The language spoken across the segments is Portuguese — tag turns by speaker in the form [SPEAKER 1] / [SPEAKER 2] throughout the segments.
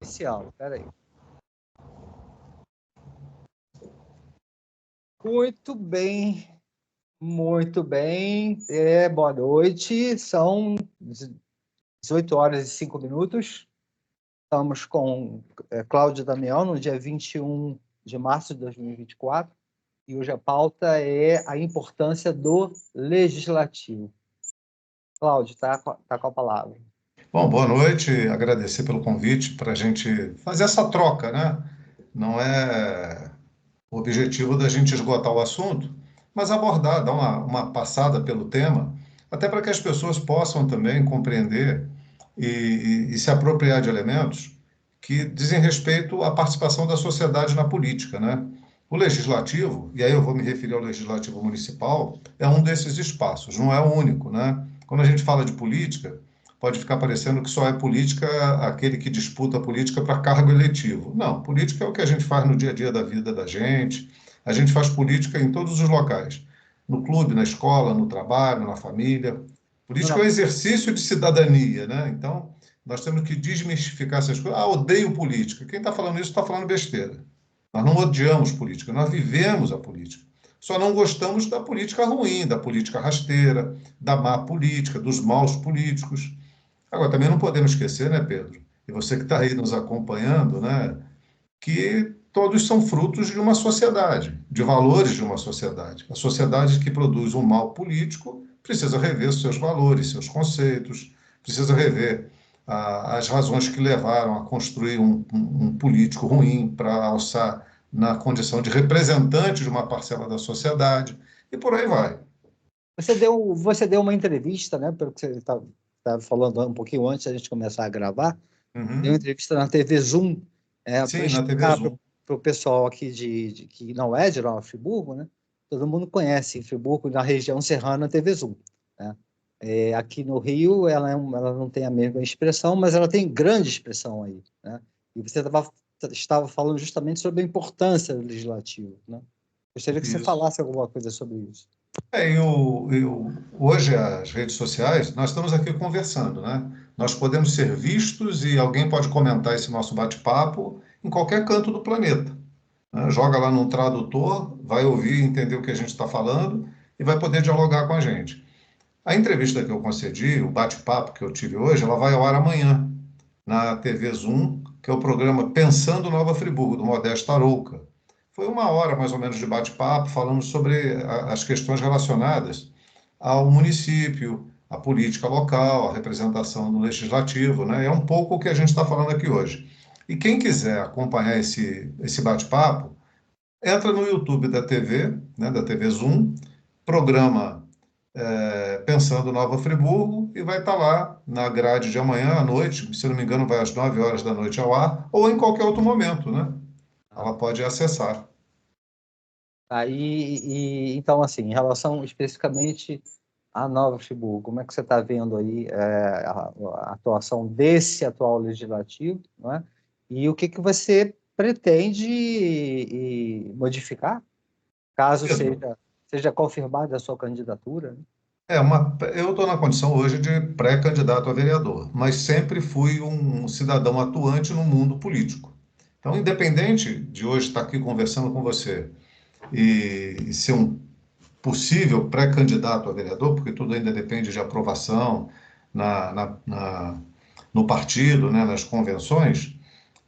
[SPEAKER 1] Inicial, peraí. Muito bem, muito bem. Boa noite, são 18 horas e 5 minutos. Estamos com Cláudio Damião no dia 21 de março de 2024 e hoje a pauta é a importância do legislativo. Cláudio, tá com a palavra.
[SPEAKER 2] Bom, boa noite, agradecer pelo convite para a gente fazer essa troca, né? Não é o objetivo da gente esgotar o assunto, mas abordar, dar uma passada pelo tema, até para que as pessoas possam também compreender e se apropriar de elementos que dizem respeito à participação da sociedade na política, né? O legislativo, e aí eu vou me referir ao legislativo municipal, é um desses espaços, não é o único, né? Quando a gente fala de política, pode ficar parecendo que só é política aquele que disputa a política para cargo eletivo. Não, política é o que a gente faz no dia a dia da vida da gente. A gente faz política em todos os locais. No clube, na escola, no trabalho, na família. Política é um exercício de cidadania, né? Então, nós temos que desmistificar essas coisas. Ah, odeio política. Quem está falando isso está falando besteira. Nós não odiamos política, nós vivemos a política. Só não gostamos da política ruim, da política rasteira, da má política, dos maus políticos. Agora, também não podemos esquecer, né, Pedro? E você que está aí nos acompanhando, né, que todos são frutos de uma sociedade, de valores de uma sociedade. A sociedade que produz um mal político precisa rever seus valores, seus conceitos, precisa rever as razões que levaram a construir um político ruim para alçar na condição de representante de uma parcela da sociedade, e por aí vai.
[SPEAKER 1] Você deu uma entrevista, né, pelo que você estava falando um pouquinho antes da gente começar a gravar, deu uma entrevista na TV Zoom,
[SPEAKER 2] Sim, na TV Zoom.
[SPEAKER 1] Para o pessoal aqui que não é de Nova Friburgo, né? Todo mundo conhece Friburgo, na região serrana, a TV Zoom, né? Aqui no Rio, ela não tem a mesma expressão, mas ela tem grande expressão aí, né? E você estava falando justamente sobre a importância do legislativo, né? Gostaria que você falasse alguma coisa sobre isso.
[SPEAKER 2] Hoje, as redes sociais, nós estamos aqui conversando, né? Nós podemos ser vistos e alguém pode comentar esse nosso bate-papo em qualquer canto do planeta, né? Joga lá num tradutor, vai ouvir, entender o que a gente está falando e vai poder dialogar com a gente. A entrevista que eu concedi, o bate-papo que eu tive hoje, ela vai ao ar amanhã, na TV Zoom, que é o programa Pensando Nova Friburgo, do Modesto Arouca. Foi uma hora, mais ou menos, de bate-papo, falando sobre as questões relacionadas ao município, à política local, à representação do legislativo, né? É um pouco o que a gente está falando aqui hoje. E quem quiser acompanhar esse bate-papo, entra no YouTube da TV, né, da TV Zoom, programa Pensando Nova Friburgo, e vai estar lá na grade de amanhã à noite, se não me engano vai às 9 horas da noite ao ar, ou em qualquer outro momento, né? Ela pode acessar.
[SPEAKER 1] Então, assim, em relação especificamente à Nova Friburgo, como é que você está vendo aí a atuação desse atual legislativo, não é? E o que você pretende modificar, caso seja confirmada a sua candidatura, né?
[SPEAKER 2] Eu estou na condição hoje de pré-candidato a vereador, mas sempre fui um cidadão atuante no mundo político. Então, independente de hoje estar aqui conversando com você e ser um possível pré-candidato a vereador, porque tudo ainda depende de aprovação no partido, né, nas convenções,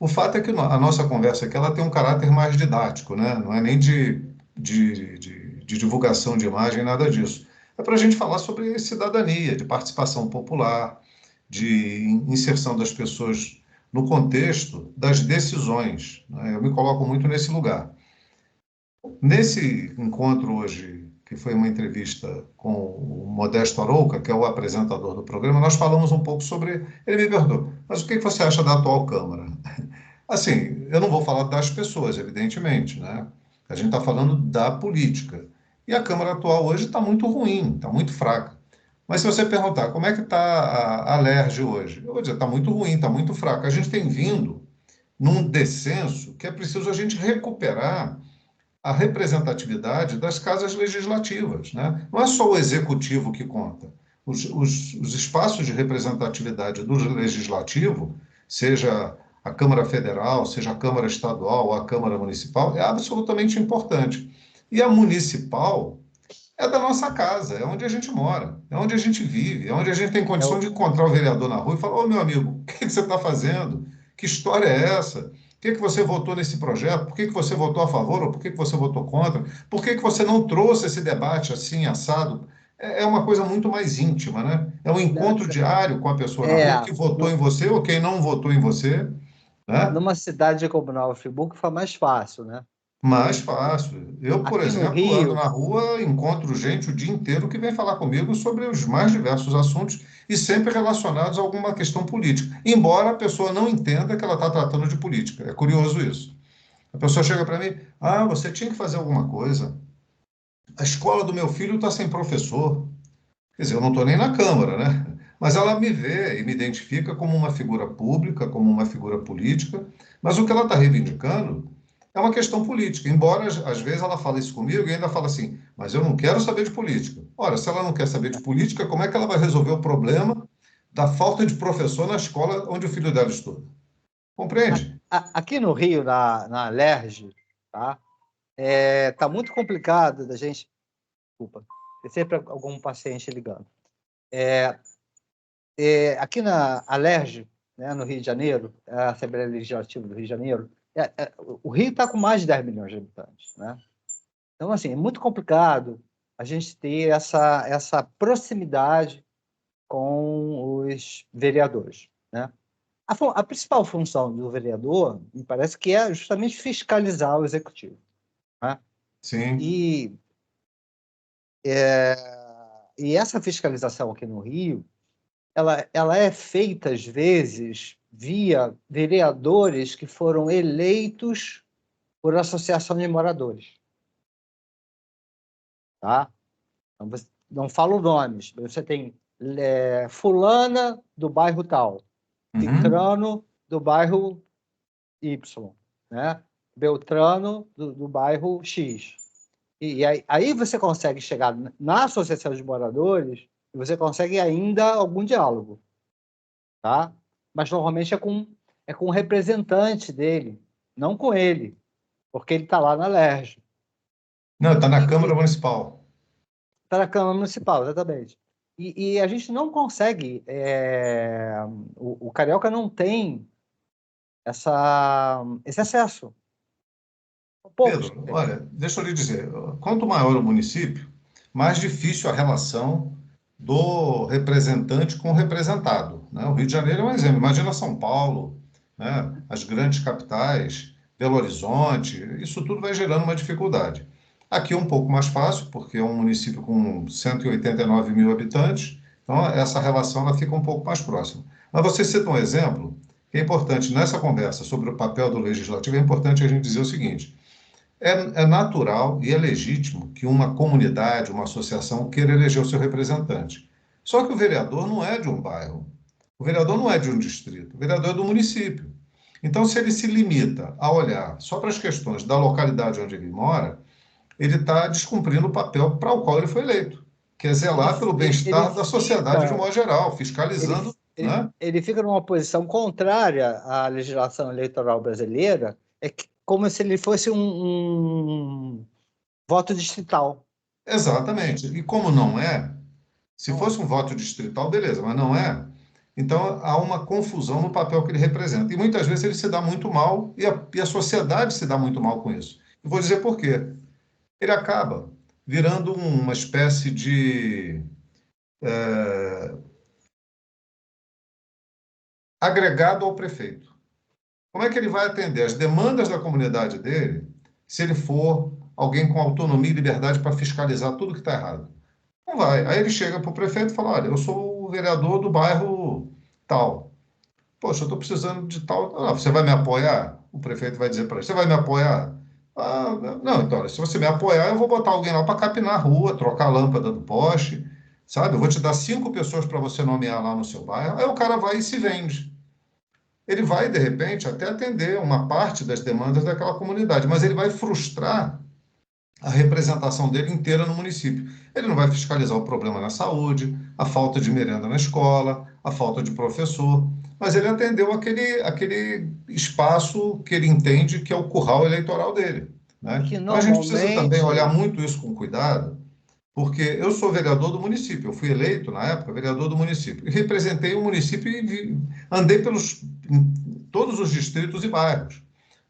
[SPEAKER 2] o fato é que a nossa conversa aqui ela tem um caráter mais didático, né? Não é nem de divulgação de imagem, nada disso. É para a gente falar sobre cidadania, de participação popular, de inserção das pessoas no contexto das decisões, né? Eu me coloco muito nesse lugar. Nesse encontro hoje, que foi uma entrevista com o Modesto Arouca, que é o apresentador do programa, nós falamos um pouco sobre. Ele me perguntou, mas o que você acha da atual Câmara? Assim, eu não vou falar das pessoas, evidentemente, né? A gente está falando da política. E a Câmara atual hoje está muito ruim, está muito fraca. Mas se você perguntar como é que está a LERJ hoje, eu vou dizer, está muito ruim, está muito fraca. A gente tem vindo num descenso que é preciso a gente recuperar a representatividade das casas legislativas, né? Não é só o executivo que conta. Os espaços de representatividade do legislativo, seja a Câmara Federal, seja a Câmara Estadual ou a Câmara Municipal, é absolutamente importante. E a municipal é da nossa casa, é onde a gente mora, é onde a gente vive, é onde a gente tem
[SPEAKER 1] É
[SPEAKER 2] condição
[SPEAKER 1] o,
[SPEAKER 2] de encontrar o vereador na rua e falar: ô meu amigo, o que que você está fazendo? Que história é essa? Por que que você votou nesse projeto? Por que que você votou a favor ou por que que você votou contra? Por que que você não trouxe esse debate assim, assado? É uma coisa muito mais íntima, né? É um
[SPEAKER 1] né,
[SPEAKER 2] encontro diário com a pessoa na
[SPEAKER 1] é,
[SPEAKER 2] rua que votou em
[SPEAKER 1] no-
[SPEAKER 2] você ou quem não votou em você, né?
[SPEAKER 1] numa cidade como Nova Friburgo foi mais fácil, né?
[SPEAKER 2] Mais fácil. Eu, por
[SPEAKER 1] Aqui no
[SPEAKER 2] exemplo, ando
[SPEAKER 1] Rio,
[SPEAKER 2] na rua, encontro gente o dia inteiro que vem falar comigo sobre os mais diversos assuntos e sempre relacionados a alguma questão política. Embora a pessoa não entenda que ela está tratando de política. É curioso isso. A pessoa chega para mim: ah, você tinha que fazer alguma coisa. A escola do meu filho está sem professor. Quer dizer, eu não estou nem na Câmara, né? Mas ela me vê e me identifica como uma figura pública, como uma figura política, mas o que ela está reivindicando é uma questão política. Embora, às vezes, ela fale isso comigo e ainda fala assim: mas eu não quero saber de política. Ora, se ela não quer saber de política, como é que ela vai resolver o problema da falta de professor na escola onde o filho dela estuda? Compreende?
[SPEAKER 1] aqui no Rio, na Alerj, tá? Tá muito complicado da gente. Desculpa, tem sempre algum paciente ligando. Aqui na Alerj, né, no Rio de Janeiro, a Assembleia Legislativa do Rio de Janeiro, o Rio está com mais de 10 milhões de habitantes, né? Então, assim, é muito complicado a gente ter essa proximidade com os vereadores, né? A principal função do vereador, me parece que é justamente fiscalizar o executivo, né?
[SPEAKER 2] Sim.
[SPEAKER 1] E, é, e essa fiscalização aqui no Rio, ela é feita, às vezes, via vereadores que foram eleitos por associação de moradores, tá? Então, não falo nomes, você tem fulana do bairro tal,
[SPEAKER 2] Uhum.
[SPEAKER 1] cicrano do bairro Y, né? Beltrano do bairro X. E aí você consegue chegar na associação de moradores e você consegue ainda algum diálogo, tá? Mas normalmente é com o representante dele, não com ele, porque ele está lá na LERJ.
[SPEAKER 2] Não, está na Câmara
[SPEAKER 1] E
[SPEAKER 2] Municipal.
[SPEAKER 1] está na Câmara Municipal, exatamente. E a gente não consegue, o carioca não tem esse acesso. São poucos que
[SPEAKER 2] Pedro,
[SPEAKER 1] têm.
[SPEAKER 2] olha, deixa eu lhe dizer, quanto maior o município, mais difícil a relação do representante com o representado, né? O Rio de Janeiro é um exemplo. Imagina São Paulo, né? As grandes capitais, Belo Horizonte, isso tudo vai gerando uma dificuldade. Aqui é um pouco mais fácil, porque é um município com 189 mil habitantes, então essa relação ela fica um pouco mais próxima. Mas você cita um exemplo que é importante nessa conversa sobre o papel do legislativo, é importante a gente dizer o seguinte: é natural e é legítimo que uma comunidade, uma associação queira eleger o seu representante. Só que o vereador não é de um bairro, o vereador não é de um distrito, o vereador é do município. Então, se ele se limita a olhar só para as questões da localidade onde ele mora, ele está descumprindo o papel para o qual ele foi eleito, que é
[SPEAKER 1] Ele,
[SPEAKER 2] zelar pelo
[SPEAKER 1] ele
[SPEAKER 2] bem-estar da sociedade de
[SPEAKER 1] fica
[SPEAKER 2] modo geral,
[SPEAKER 1] ele,
[SPEAKER 2] fiscalizando,
[SPEAKER 1] ele,
[SPEAKER 2] né?
[SPEAKER 1] ele fica numa posição contrária à legislação eleitoral brasileira, como se ele fosse um voto distrital.
[SPEAKER 2] Exatamente. E como não é, se
[SPEAKER 1] Não é.
[SPEAKER 2] fosse um voto distrital, beleza, mas não é. Então há uma confusão no papel que ele representa. E muitas vezes ele se dá muito mal e a sociedade se dá muito mal com isso. E vou dizer por quê. Ele acaba virando uma espécie de agregado ao prefeito. Como é que ele vai atender as demandas da comunidade dele se ele for alguém com autonomia e liberdade para fiscalizar tudo que está errado? Não vai. Aí ele chega para o prefeito e fala: olha, eu sou o vereador do bairro tal. Poxa, eu estou precisando de tal. Ah, você vai me apoiar? O prefeito vai dizer para ele: você vai me apoiar? Ah, não, então, olha, se você me apoiar, eu vou botar alguém lá para capinar a rua, trocar a lâmpada do poste, sabe? Eu vou te dar 5 pessoas para você nomear lá no seu bairro. Aí o cara vai e se vende. Ele vai, de repente, até atender uma parte das demandas daquela comunidade, mas ele vai frustrar a representação dele inteira no município. Ele não vai fiscalizar o problema na saúde, a falta de merenda na escola, a falta de professor. mas ele atendeu aquele espaço que ele entende que é o curral eleitoral dele,
[SPEAKER 1] E
[SPEAKER 2] né?
[SPEAKER 1] que
[SPEAKER 2] Então a gente precisa também olhar
[SPEAKER 1] normalmente...
[SPEAKER 2] muito isso com cuidado, porque eu sou vereador do município, eu fui eleito na época vereador do município, e representei o município e andei em todos os distritos e bairros,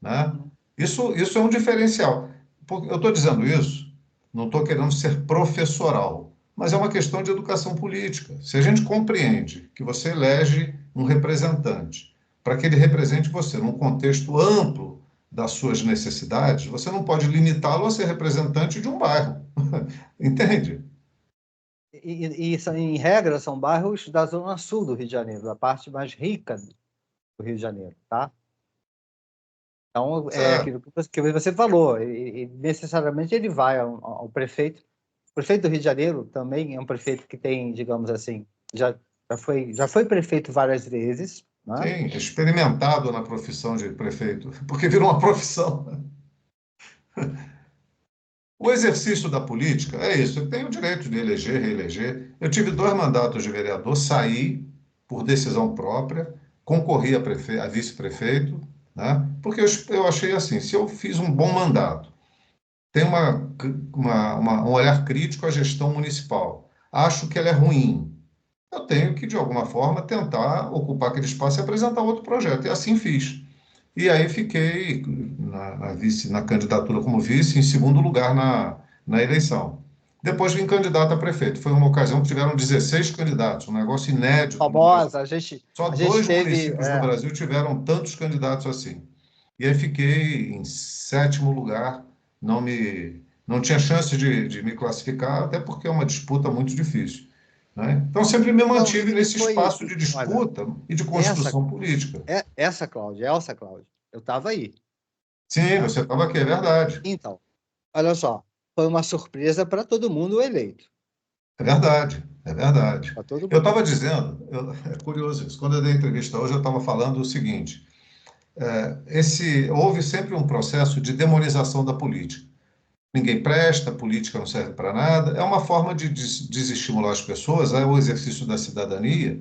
[SPEAKER 2] né?
[SPEAKER 1] Uhum.
[SPEAKER 2] Isso é um diferencial. Eu estou dizendo isso, não estou querendo ser professoral, mas é uma questão de educação política. Se a gente compreende que você elege um representante para que ele represente você num contexto amplo das suas necessidades, você não pode limitá-lo a ser representante de um bairro. Entende?
[SPEAKER 1] Em regra, são bairros da zona sul do Rio de Janeiro, da parte mais rica do Rio de Janeiro, tá? Então, é
[SPEAKER 2] Certo.
[SPEAKER 1] aquilo que você falou, e necessariamente ele vai ao prefeito. O prefeito do Rio de Janeiro também é um prefeito que tem, digamos assim, já foi prefeito várias vezes, né?
[SPEAKER 2] Sim, experimentado na profissão de prefeito, porque virou uma profissão. O exercício da política é isso, eu tenho o direito de eleger, reeleger. Eu tive 2 mandatos de vereador, saí por decisão própria, concorri a vice-prefeito, né? Porque eu achei assim, se eu fiz um bom mandato, tenho um olhar crítico à gestão municipal, acho que ela é ruim, eu tenho que, de alguma forma, tentar ocupar aquele espaço e apresentar outro projeto. E assim fiz. E aí fiquei na candidatura como vice, em segundo lugar na eleição. Depois vim candidato a prefeito. Foi uma ocasião que tiveram 16 candidatos, um negócio inédito no Brasil.
[SPEAKER 1] Famosa,
[SPEAKER 2] Só
[SPEAKER 1] a gente
[SPEAKER 2] dois
[SPEAKER 1] teve,
[SPEAKER 2] municípios no Brasil tiveram tantos candidatos assim. E aí fiquei em sétimo lugar, não tinha chance de me classificar, até porque é uma disputa muito difícil, né? Então sempre me
[SPEAKER 1] não,
[SPEAKER 2] mantive nesse espaço de
[SPEAKER 1] olha,
[SPEAKER 2] disputa e de
[SPEAKER 1] essa,
[SPEAKER 2] construção política.
[SPEAKER 1] essa Cláudia, Elsa Cláudia, eu estava aí,
[SPEAKER 2] Sim,
[SPEAKER 1] tá?
[SPEAKER 2] você estava aqui, é verdade.
[SPEAKER 1] Então, olha só, foi uma surpresa para todo mundo eleito,
[SPEAKER 2] É verdade, é verdade.
[SPEAKER 1] para todo
[SPEAKER 2] Eu
[SPEAKER 1] mundo.
[SPEAKER 2] estava dizendo, é curioso isso, quando eu dei entrevista hoje, eu estava falando o seguinte: houve sempre um processo de demonização da política. Ninguém presta, política não serve para nada. É uma forma de desestimular as pessoas ao exercício da cidadania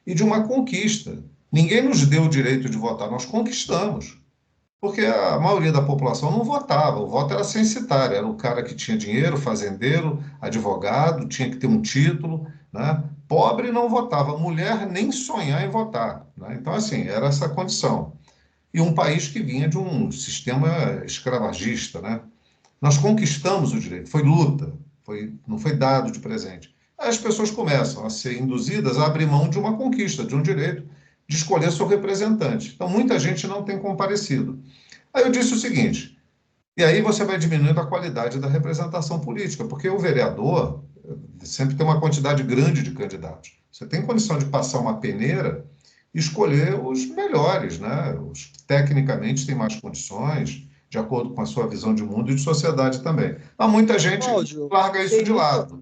[SPEAKER 2] e de uma conquista. Ninguém nos deu o direito de votar, nós conquistamos. Porque a maioria da população não votava, o voto era censitário, era o cara que tinha dinheiro, fazendeiro, advogado, tinha que ter um título, né? Pobre não votava, mulher nem sonhar em votar, né? Então, assim, era essa condição. E um país que vinha de um sistema escravagista, né? Nós conquistamos o direito, foi luta, não foi dado de presente. Aí as pessoas começam a ser induzidas a abrir mão de uma conquista, de um direito de escolher seu representante. Então, muita gente não tem comparecido. Aí eu disse o seguinte, e aí você vai diminuindo a qualidade da representação política, porque o vereador sempre tem uma quantidade grande de candidatos. Você tem condição de passar uma peneira e escolher os melhores, né? Os que tecnicamente têm mais condições, de acordo com a sua visão de mundo e de sociedade também. Mas muita gente
[SPEAKER 1] Cláudio,
[SPEAKER 2] larga isso de lado.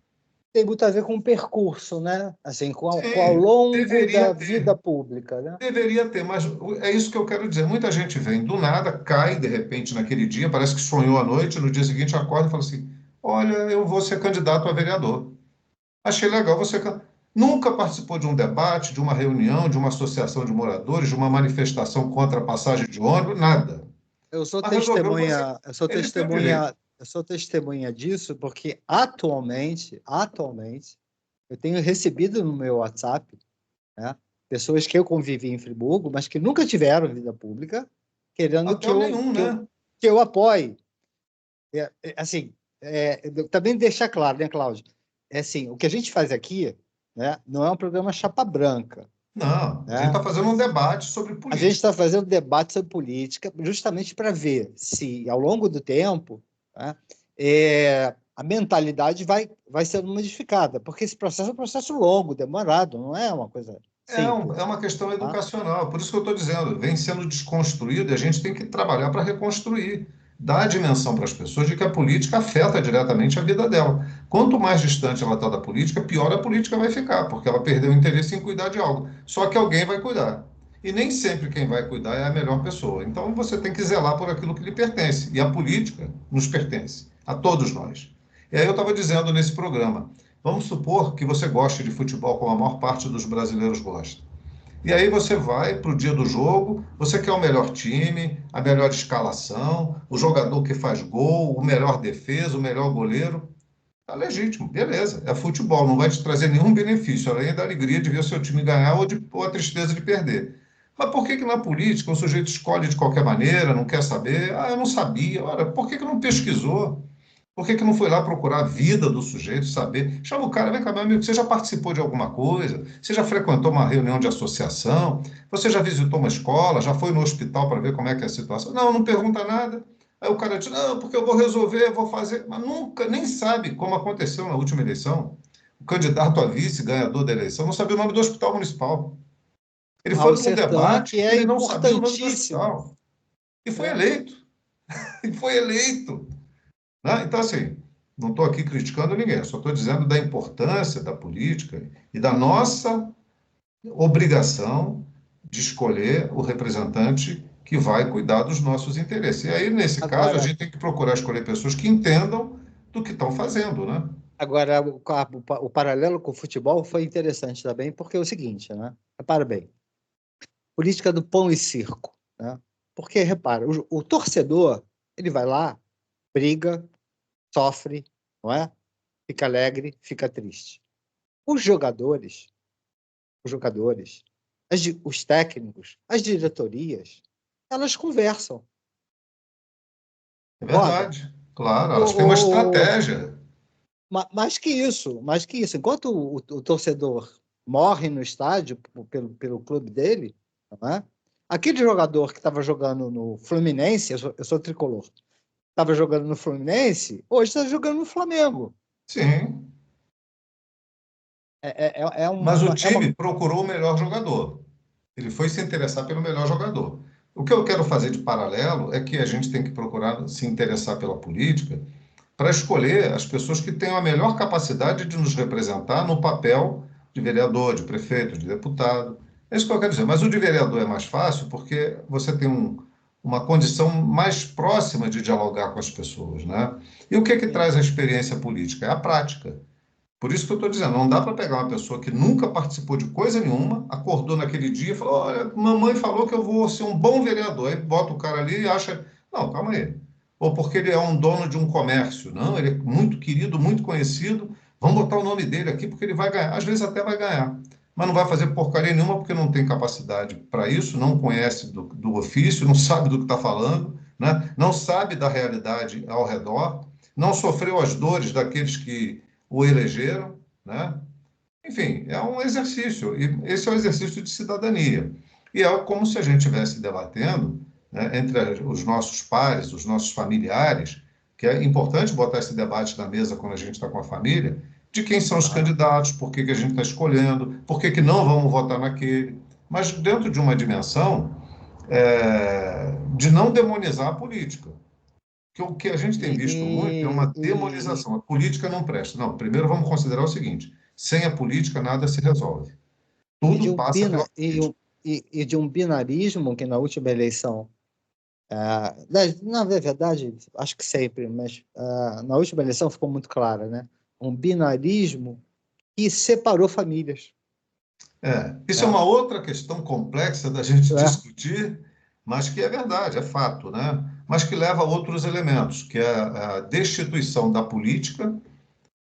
[SPEAKER 1] tem muito a ver com o percurso, né? Assim, ao
[SPEAKER 2] Sim,
[SPEAKER 1] longo da
[SPEAKER 2] deveria
[SPEAKER 1] vida
[SPEAKER 2] ter.
[SPEAKER 1] pública, né?
[SPEAKER 2] Deveria ter, mas é isso que eu quero dizer. Muita gente vem do nada, cai de repente naquele dia, parece que sonhou à noite, no dia seguinte acorda e fala assim: Olha, eu vou ser candidato a vereador. Achei legal você. Nunca participou de um debate, de uma reunião, de uma associação de moradores, de uma manifestação contra a passagem de ônibus, nada.
[SPEAKER 1] Eu sou
[SPEAKER 2] Mas resolveu você.
[SPEAKER 1] testemunha, eu sou
[SPEAKER 2] Ele tem o direito.
[SPEAKER 1] testemunha, eu sou testemunha disso porque atualmente, eu tenho recebido no meu WhatsApp, né, pessoas que eu convivi em Friburgo, mas que nunca tiveram vida pública, querendo
[SPEAKER 2] Papel nenhum, né?
[SPEAKER 1] que eu apoie. Assim, também deixar claro, né, Cláudio? É assim, o que a gente faz aqui, né, não é um programa chapa branca,
[SPEAKER 2] Não, a gente
[SPEAKER 1] né?
[SPEAKER 2] está fazendo um debate sobre
[SPEAKER 1] A gente
[SPEAKER 2] política.
[SPEAKER 1] está fazendo debate sobre política justamente para ver se, ao longo do tempo, né, a mentalidade vai sendo modificada, porque esse processo é um processo longo, demorado, não é uma coisa
[SPEAKER 2] É
[SPEAKER 1] simples.
[SPEAKER 2] uma questão
[SPEAKER 1] Tá?
[SPEAKER 2] educacional, por isso que eu estou dizendo, vem sendo desconstruído e a gente tem que trabalhar para reconstruir, dar a dimensão para as pessoas de que a política afeta diretamente a vida dela. Quanto mais distante ela está da política, pior a política vai ficar, porque ela perdeu o interesse em cuidar de algo. Só que alguém vai cuidar. E nem sempre quem vai cuidar é a melhor pessoa. Então você tem que zelar por aquilo que lhe pertence. E a política nos pertence, a todos nós. E aí eu estava dizendo nesse programa, vamos supor que você goste de futebol como a maior parte dos brasileiros gosta. E aí você vai para o dia do jogo, você quer o melhor time, a melhor escalação, o jogador que faz gol, o melhor defesa, o melhor goleiro. Tá legítimo, beleza. É futebol, não vai te trazer nenhum benefício, além da alegria de ver o seu time ganhar ou a tristeza de perder. Mas por que que na política o sujeito escolhe de qualquer maneira, não quer saber? Ah, eu não sabia. Ora, por que que não pesquisou? Por que que não foi lá procurar a vida do sujeito, saber? Chama o cara, vem cá, meu amigo, você já participou de alguma coisa? Você já frequentou uma reunião de associação? Você já visitou uma escola? Já foi no hospital para ver como é que é a situação? Não, não pergunta nada. Aí o cara diz, não, porque eu vou resolver, eu vou fazer. Mas nunca, nem sabe como aconteceu na última eleição. O candidato a vice, ganhador da eleição, não sabia o nome do hospital municipal. Ele
[SPEAKER 1] Ao
[SPEAKER 2] foi para um
[SPEAKER 1] Sertão,
[SPEAKER 2] debate
[SPEAKER 1] que
[SPEAKER 2] e
[SPEAKER 1] é
[SPEAKER 2] ele não sabia o nome do
[SPEAKER 1] importantíssimo.
[SPEAKER 2] hospital. E foi
[SPEAKER 1] É.
[SPEAKER 2] eleito. E foi eleito. Né? Então, assim, não estou aqui criticando ninguém, só estou dizendo da importância da política e da nossa obrigação de escolher o representante que vai cuidar dos nossos interesses. E aí, nesse caso, a
[SPEAKER 1] Agora,
[SPEAKER 2] gente tem que procurar escolher pessoas que entendam do que estão fazendo, né?
[SPEAKER 1] agora o paralelo com o futebol foi interessante também, porque é o seguinte, né? Repara bem, política do pão e circo, né? Porque, repara, o torcedor, ele vai lá, briga, sofre, não é? Fica alegre, fica triste. Os jogadores, os jogadores, os técnicos, as diretorias, elas conversam,
[SPEAKER 2] É
[SPEAKER 1] concorda?
[SPEAKER 2] verdade. Claro,
[SPEAKER 1] O,
[SPEAKER 2] elas têm uma
[SPEAKER 1] o,
[SPEAKER 2] estratégia.
[SPEAKER 1] mais que isso, enquanto o torcedor morre no estádio pelo clube dele, não é? Aquele jogador que estava jogando no Fluminense, eu sou tricolor, estava jogando no Fluminense, hoje está jogando no Flamengo.
[SPEAKER 2] Sim,
[SPEAKER 1] É
[SPEAKER 2] mas o
[SPEAKER 1] uma.
[SPEAKER 2] time procurou o melhor jogador. Ele foi se interessar pelo melhor jogador. O que eu quero fazer de paralelo é que a gente tem que procurar se interessar pela política para escolher as pessoas que tenham a melhor capacidade de nos representar no papel de vereador, de prefeito, de deputado. É isso que eu quero dizer. Mas o de vereador é mais fácil porque você tem uma condição mais próxima de dialogar com as pessoas, né? E o que que
[SPEAKER 1] Sim.
[SPEAKER 2] traz a experiência política? É a prática. Por isso que eu estou dizendo, não dá para pegar uma pessoa que nunca participou de coisa nenhuma, acordou naquele dia e falou: olha, mamãe falou que eu vou ser um bom vereador. Aí bota o cara ali e acha. Não, calma aí. Ou porque ele é um dono de um comércio. Não, ele é muito querido, muito conhecido. Vamos botar o nome dele aqui porque ele vai ganhar. Às vezes até vai ganhar. Mas não vai fazer porcaria nenhuma porque não tem capacidade para isso, não conhece do ofício, não sabe do que está falando, né? Não sabe da realidade ao redor, não sofreu as dores daqueles que o elegeram, né? Enfim, é um exercício, e esse é um exercício de cidadania. E é como se a gente estivesse debatendo, né, entre os nossos pares, os nossos familiares, que é importante botar esse debate na mesa quando a gente está com a família, de quem são os
[SPEAKER 1] Claro.
[SPEAKER 2] candidatos, por que que a gente está escolhendo, por que que não vamos votar naquele, mas dentro de uma dimensão de não demonizar a política. Porque o que a gente tem
[SPEAKER 1] E,
[SPEAKER 2] visto muito é uma
[SPEAKER 1] e,
[SPEAKER 2] demonização. A política não presta. Não, primeiro vamos considerar o seguinte: sem a política nada se resolve.
[SPEAKER 1] e de
[SPEAKER 2] Tudo
[SPEAKER 1] um
[SPEAKER 2] passa pela política.
[SPEAKER 1] de um binarismo que na última eleição, na verdade, acho que sempre, mas na última eleição ficou muito clara, né? Um binarismo que separou famílias.
[SPEAKER 2] Isso é
[SPEAKER 1] Né?
[SPEAKER 2] uma outra questão complexa da gente
[SPEAKER 1] É,
[SPEAKER 2] discutir, mas que é verdade, é fato, né? Mas que leva a outros elementos, que é a destituição da política,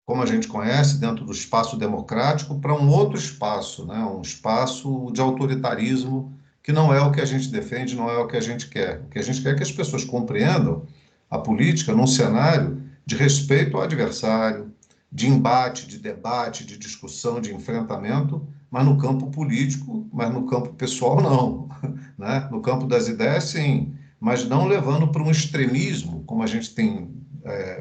[SPEAKER 2] como a gente conhece, dentro do espaço democrático, para um outro espaço, né? Um espaço de autoritarismo, que não é o que a gente defende, não é o que a gente quer. O que a gente quer é que as pessoas compreendam a política num cenário de respeito ao adversário, de embate, de debate, de discussão, de enfrentamento, mas no campo político, mas no campo pessoal, não. Né? No campo das ideias, sim, mas não levando para um extremismo, como a gente tem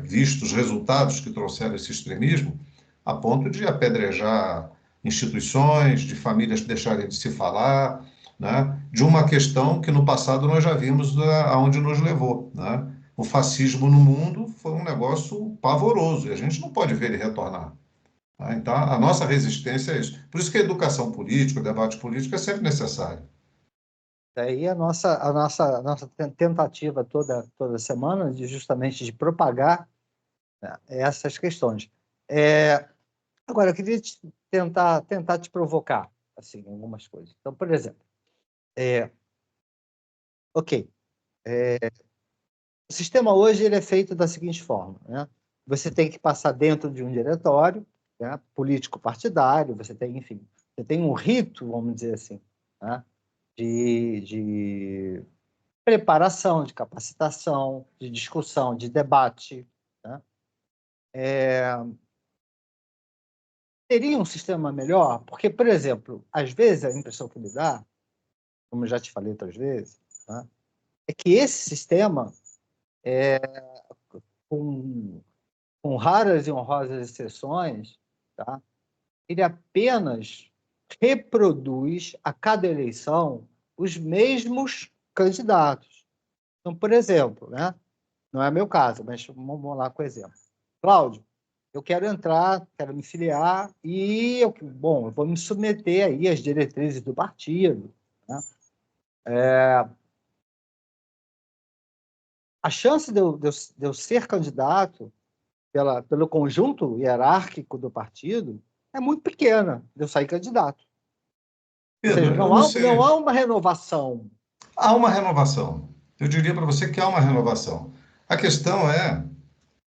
[SPEAKER 2] visto os resultados que trouxeram esse extremismo, a ponto de apedrejar instituições, de famílias deixarem de se falar, né? De uma questão que no passado nós já vimos aonde nos levou. Né? O fascismo no mundo foi um negócio pavoroso e a gente não pode ver ele retornar. Tá? Então, a nossa resistência é isso. Por isso que a educação política, o debate político é sempre necessário.
[SPEAKER 1] daí a nossa tentativa toda semana de justamente de propagar, né, essas questões. Agora, eu queria tentar te provocar. assim, algumas coisas. Então, por exemplo, ok, o sistema hoje ele é feito da seguinte forma, né? Você tem que passar dentro de um diretório, né, político-partidário, você tem, enfim, você tem um rito, vamos dizer assim, né, de preparação, de capacitação, de discussão, de debate, né? Teria um sistema melhor? Porque, por exemplo, às vezes a impressão que me dá, como eu já te falei outras vezes, né, é que esse sistema, com, com raras e honrosas exceções, tá, ele apenas reproduz a cada eleição os mesmos candidatos. Então, por exemplo, né, não é meu caso, mas vamos lá com o exemplo. Cláudio, eu quero entrar, quero me filiar e, bom, eu vou me submeter aí às diretrizes do partido, né? A chance de eu ser candidato pelo conjunto hierárquico do partido é muito pequena de eu sair candidato. Ou seja,
[SPEAKER 2] Pedro, eu não
[SPEAKER 1] não
[SPEAKER 2] sei.
[SPEAKER 1] há uma renovação.
[SPEAKER 2] Há uma renovação. Eu diria para você que há uma renovação. A questão é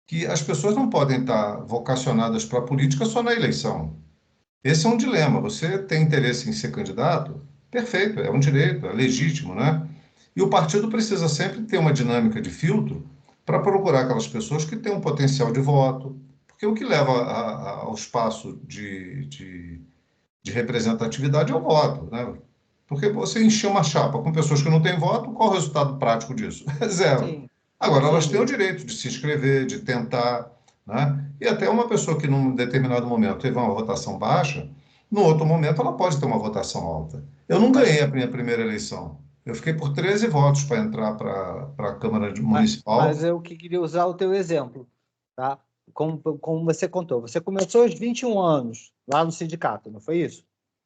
[SPEAKER 2] que as pessoas não podem estar vocacionadas para a política só na eleição. Esse é um dilema. Você tem interesse em ser candidato? Perfeito, é um direito, é legítimo, né? E o partido precisa sempre ter uma dinâmica de filtro para procurar aquelas pessoas que têm um potencial de voto, porque o que leva ao espaço de representatividade é o voto, né? Porque você encher uma chapa com pessoas que não têm voto, qual o resultado prático disso? É zero.
[SPEAKER 1] Sim,
[SPEAKER 2] Agora, elas têm o
[SPEAKER 1] sim.
[SPEAKER 2] direito de se inscrever, de tentar, né? E até uma pessoa que num determinado momento teve uma votação baixa, no outro momento ela pode ter uma votação alta. Eu não
[SPEAKER 1] Mas,
[SPEAKER 2] ganhei a minha primeira eleição. Eu fiquei por 13 votos para entrar para a Câmara
[SPEAKER 1] mas
[SPEAKER 2] Municipal.
[SPEAKER 1] eu que queria usar o teu exemplo, tá? Como você contou. Você começou aos 21 anos lá no sindicato, não foi isso?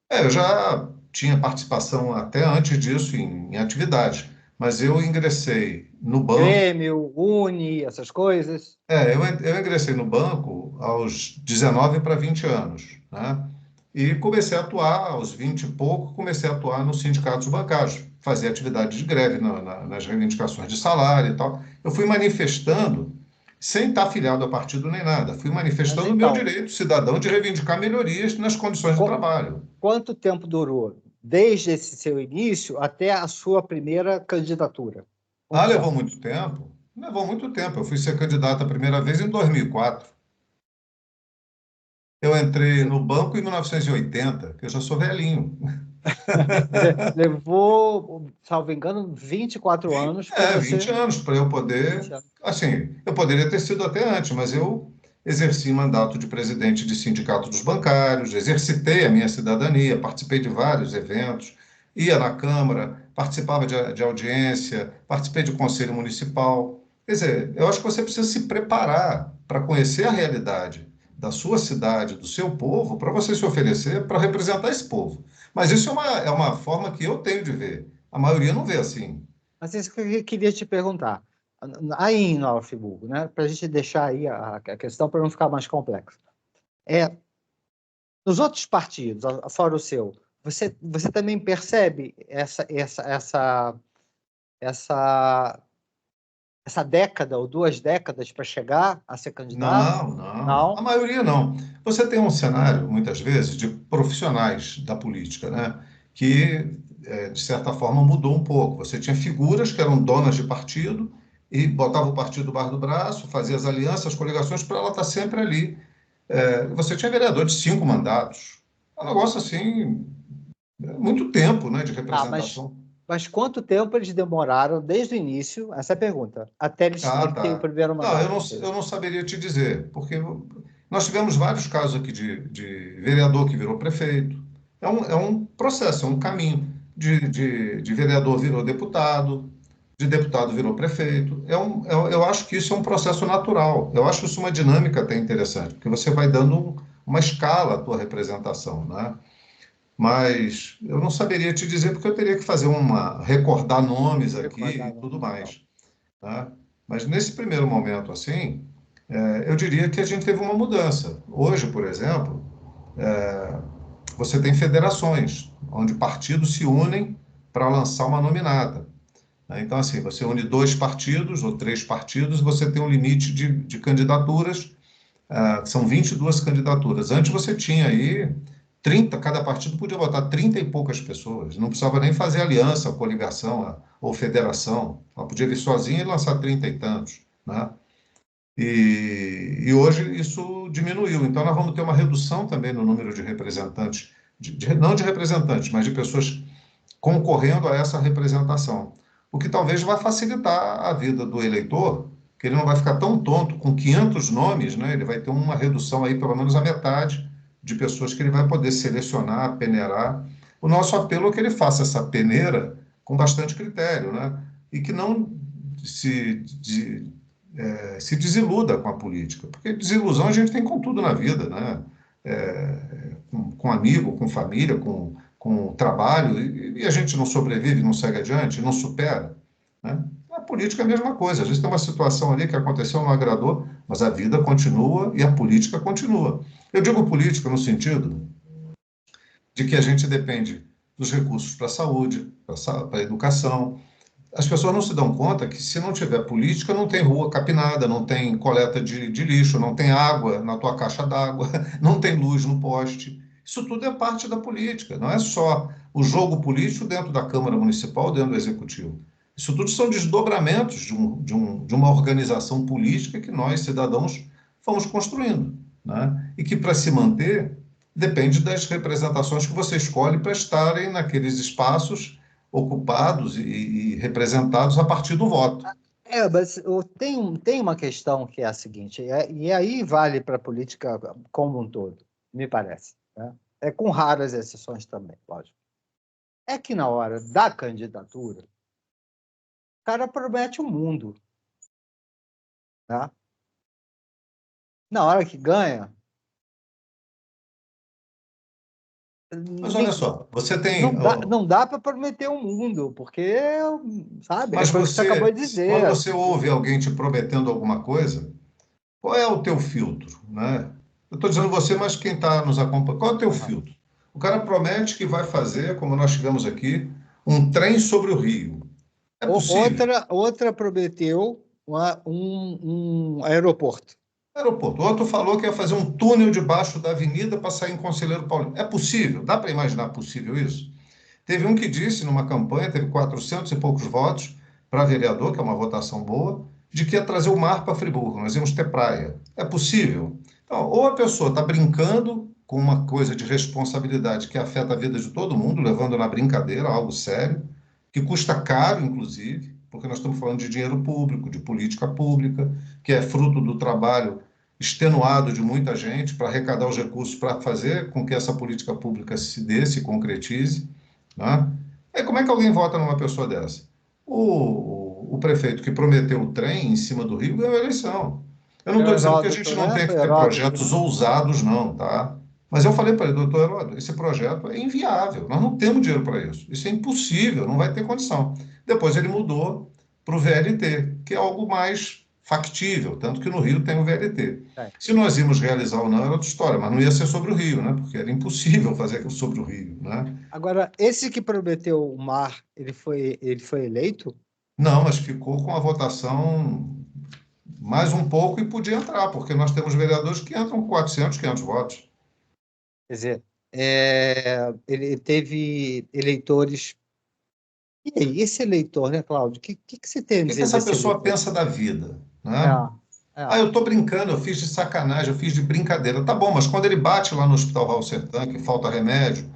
[SPEAKER 2] Eu já tinha participação até antes disso em atividades, mas eu ingressei no banco.
[SPEAKER 1] Grêmio, Uni, essas coisas.
[SPEAKER 2] Eu ingressei no banco aos 19 para 20 anos, né? E comecei a atuar, aos 20 e pouco, comecei a atuar nos sindicatos bancários, fazer atividade de greve nas reivindicações de salário e tal. Eu fui manifestando, sem estar afiliado a partido nem nada, fui
[SPEAKER 1] Mas
[SPEAKER 2] manifestando o meu
[SPEAKER 1] então,
[SPEAKER 2] direito cidadão de reivindicar melhorias nas condições de
[SPEAKER 1] qu-
[SPEAKER 2] trabalho.
[SPEAKER 1] quanto tempo durou? Desde esse seu início até a sua primeira candidatura? Quantos
[SPEAKER 2] Levou
[SPEAKER 1] anos?
[SPEAKER 2] muito tempo? Levou muito tempo. Eu fui ser candidato a primeira vez em 2004. Eu entrei no banco em 1980, que eu já sou velhinho.
[SPEAKER 1] Levou, salvo engano, 24 anos para
[SPEAKER 2] 20
[SPEAKER 1] você.
[SPEAKER 2] anos para eu
[SPEAKER 1] 20
[SPEAKER 2] poder.
[SPEAKER 1] anos.
[SPEAKER 2] Assim, eu poderia ter sido até antes, mas eu exerci mandato de presidente de sindicato dos bancários, exercitei a minha cidadania, participei de vários eventos, ia na Câmara, participava de audiência, participei de conselho municipal. Quer dizer, eu acho que você precisa se preparar para conhecer a realidade da sua cidade, do seu povo, para você se oferecer para representar esse povo. Mas isso é uma forma que eu tenho de ver. A maioria não vê assim.
[SPEAKER 1] Mas isso que eu queria te perguntar. Aí em Nova Friburgo, né, para a gente deixar aí a questão para não ficar mais complexa. Nos outros partidos, fora o seu, você também percebe essa, essa década ou 2 décadas para chegar a ser candidato?
[SPEAKER 2] Não, não. A
[SPEAKER 1] Não?
[SPEAKER 2] maioria não. Você tem um cenário, muitas vezes, de profissionais da política, né? Que, de certa forma, mudou um pouco. Você tinha figuras que eram donas de partido e botava o partido debaixo do braço, fazia as alianças, as coligações, para ela estar sempre ali. Você tinha vereador de 5 mandatos. É um negócio assim, muito tempo, né, de
[SPEAKER 1] Ah,
[SPEAKER 2] representação.
[SPEAKER 1] mas quanto tempo eles demoraram desde o início, essa é a pergunta, até
[SPEAKER 2] Ah,
[SPEAKER 1] ele ter o
[SPEAKER 2] tá.
[SPEAKER 1] primeiro
[SPEAKER 2] Não,
[SPEAKER 1] mandato?
[SPEAKER 2] eu não saberia te dizer, porque nós tivemos vários casos aqui de vereador que virou prefeito. É um processo, é um caminho. De vereador virou deputado, de deputado virou prefeito. Eu acho que isso é um processo natural. Eu acho isso uma dinâmica até interessante, porque você vai dando uma escala à tua representação, né? Mas eu não saberia te dizer, porque eu teria que fazer recordar nomes aqui e
[SPEAKER 1] Recordar, não.
[SPEAKER 2] tudo
[SPEAKER 1] Então,
[SPEAKER 2] mais, tá? Mas nesse primeiro momento, assim, eu diria que a gente teve uma mudança. Hoje, por exemplo, você tem federações onde partidos se unem para lançar uma nominata. Então, assim, você une 2 partidos ou 3 partidos, você tem um limite de candidaturas, são 22 candidaturas. Antes você tinha aí 30, cada partido podia botar 30 e poucas pessoas, não precisava nem fazer aliança, coligação ou federação, ela podia vir sozinha e lançar 30 e tantos, né? E hoje isso diminuiu, então nós vamos ter uma redução também no número de representantes, não de representantes, mas de pessoas concorrendo a essa representação. O que talvez vai facilitar a vida do eleitor, que ele não vai ficar tão tonto com 500 nomes, né? Ele vai ter uma redução aí, pelo menos a metade, de pessoas que ele vai poder selecionar, peneirar. O nosso apelo é que ele faça essa peneira com bastante critério, né? E que não se desiluda com a política, porque desilusão a gente tem com tudo na vida, né? Com amigo, com família, com trabalho, e a gente não sobrevive, não segue adiante, não supera, né? A política é a mesma coisa. Às vezes tem uma situação ali que aconteceu, não agradou, mas a vida continua e a política continua. Eu digo política no sentido de que a gente depende dos recursos para a saúde, para a educação. As pessoas não se dão conta que se não tiver política, não tem rua capinada, não tem coleta de lixo, não tem água na tua caixa d'água, não tem luz no poste. Isso tudo é parte da política, não é só o jogo político dentro da Câmara Municipal, dentro do Executivo. Isso tudo são desdobramentos de uma organização política que nós, cidadãos, fomos construindo, né? E que, para se manter, depende das representações que você escolhe para estarem naqueles espaços ocupados e representados a partir do voto.
[SPEAKER 1] Mas tem uma questão que é a seguinte, e aí vale para a política como um todo, me parece, né? É com raras exceções também, lógico. É que na hora da candidatura, o cara promete o mundo, né? Na hora que ganha,
[SPEAKER 2] Mas olha só, você tem.
[SPEAKER 1] não dá para prometer o mundo, porque, sabe,
[SPEAKER 2] Mas
[SPEAKER 1] foi o que você acabou de
[SPEAKER 2] quando
[SPEAKER 1] dizer.
[SPEAKER 2] você ouve alguém te prometendo alguma coisa, qual é o teu filtro, né? Eu estou dizendo você, mas quem está nos acompanhando, qual é o teu
[SPEAKER 1] Aham.
[SPEAKER 2] filtro? O cara promete que vai fazer, como nós tivemos aqui, um trem sobre o rio. É possível?
[SPEAKER 1] Outra prometeu um aeroporto.
[SPEAKER 2] Aeroporto. O outro falou que ia fazer um túnel debaixo da avenida para sair em Conselheiro Paulista. É possível? Dá para imaginar possível isso? Teve um que disse, numa campanha, teve 400 e poucos votos para vereador, que é uma votação boa, de que ia trazer o mar para Friburgo, nós íamos ter praia. É possível? Então, ou a pessoa está brincando com uma coisa de responsabilidade que afeta a vida de todo mundo, levando na brincadeira algo sério, que custa caro, inclusive, porque nós estamos falando de dinheiro público, de política pública, que é fruto do trabalho extenuado de muita gente para arrecadar os recursos para fazer com que essa política pública se dê, se concretize, né? Aí como é que alguém vota numa pessoa dessa? O prefeito que prometeu o trem em cima do Rio ganhou a eleição. Eu não
[SPEAKER 1] É o
[SPEAKER 2] estou dizendo que a
[SPEAKER 1] Heródoto,
[SPEAKER 2] gente não
[SPEAKER 1] né?
[SPEAKER 2] tenha
[SPEAKER 1] Foi
[SPEAKER 2] que ter
[SPEAKER 1] Heródoto,
[SPEAKER 2] projetos
[SPEAKER 1] né?
[SPEAKER 2] ousados, não, tá? Mas eu falei para ele, doutor Heródoto, esse projeto é inviável, nós não temos dinheiro para isso. Isso é impossível, não vai ter condição. Depois ele mudou para o VLT, que é algo mais factível, tanto que no Rio tem o VLT.
[SPEAKER 1] É.
[SPEAKER 2] Se nós íamos realizar ou não era outra história, mas não ia ser sobre o Rio, né? Porque era impossível fazer aquilo sobre o Rio, né?
[SPEAKER 1] Agora, esse que prometeu o mar, ele foi eleito?
[SPEAKER 2] Não, mas ficou com a votação mais um pouco e podia entrar, porque nós temos vereadores que entram com 400, 500 votos.
[SPEAKER 1] Quer dizer, ele teve eleitores. E aí, esse eleitor, né, Cláudio? O que você tem a
[SPEAKER 2] O que que
[SPEAKER 1] dizer
[SPEAKER 2] essa
[SPEAKER 1] desse
[SPEAKER 2] pessoa
[SPEAKER 1] eleitor?
[SPEAKER 2] pensa da vida,
[SPEAKER 1] É,
[SPEAKER 2] né? Ah,
[SPEAKER 1] é.
[SPEAKER 2] eu estou brincando, eu fiz de sacanagem, eu fiz de brincadeira. Tá bom, mas quando ele bate lá no Hospital Raul Sertã, que falta remédio,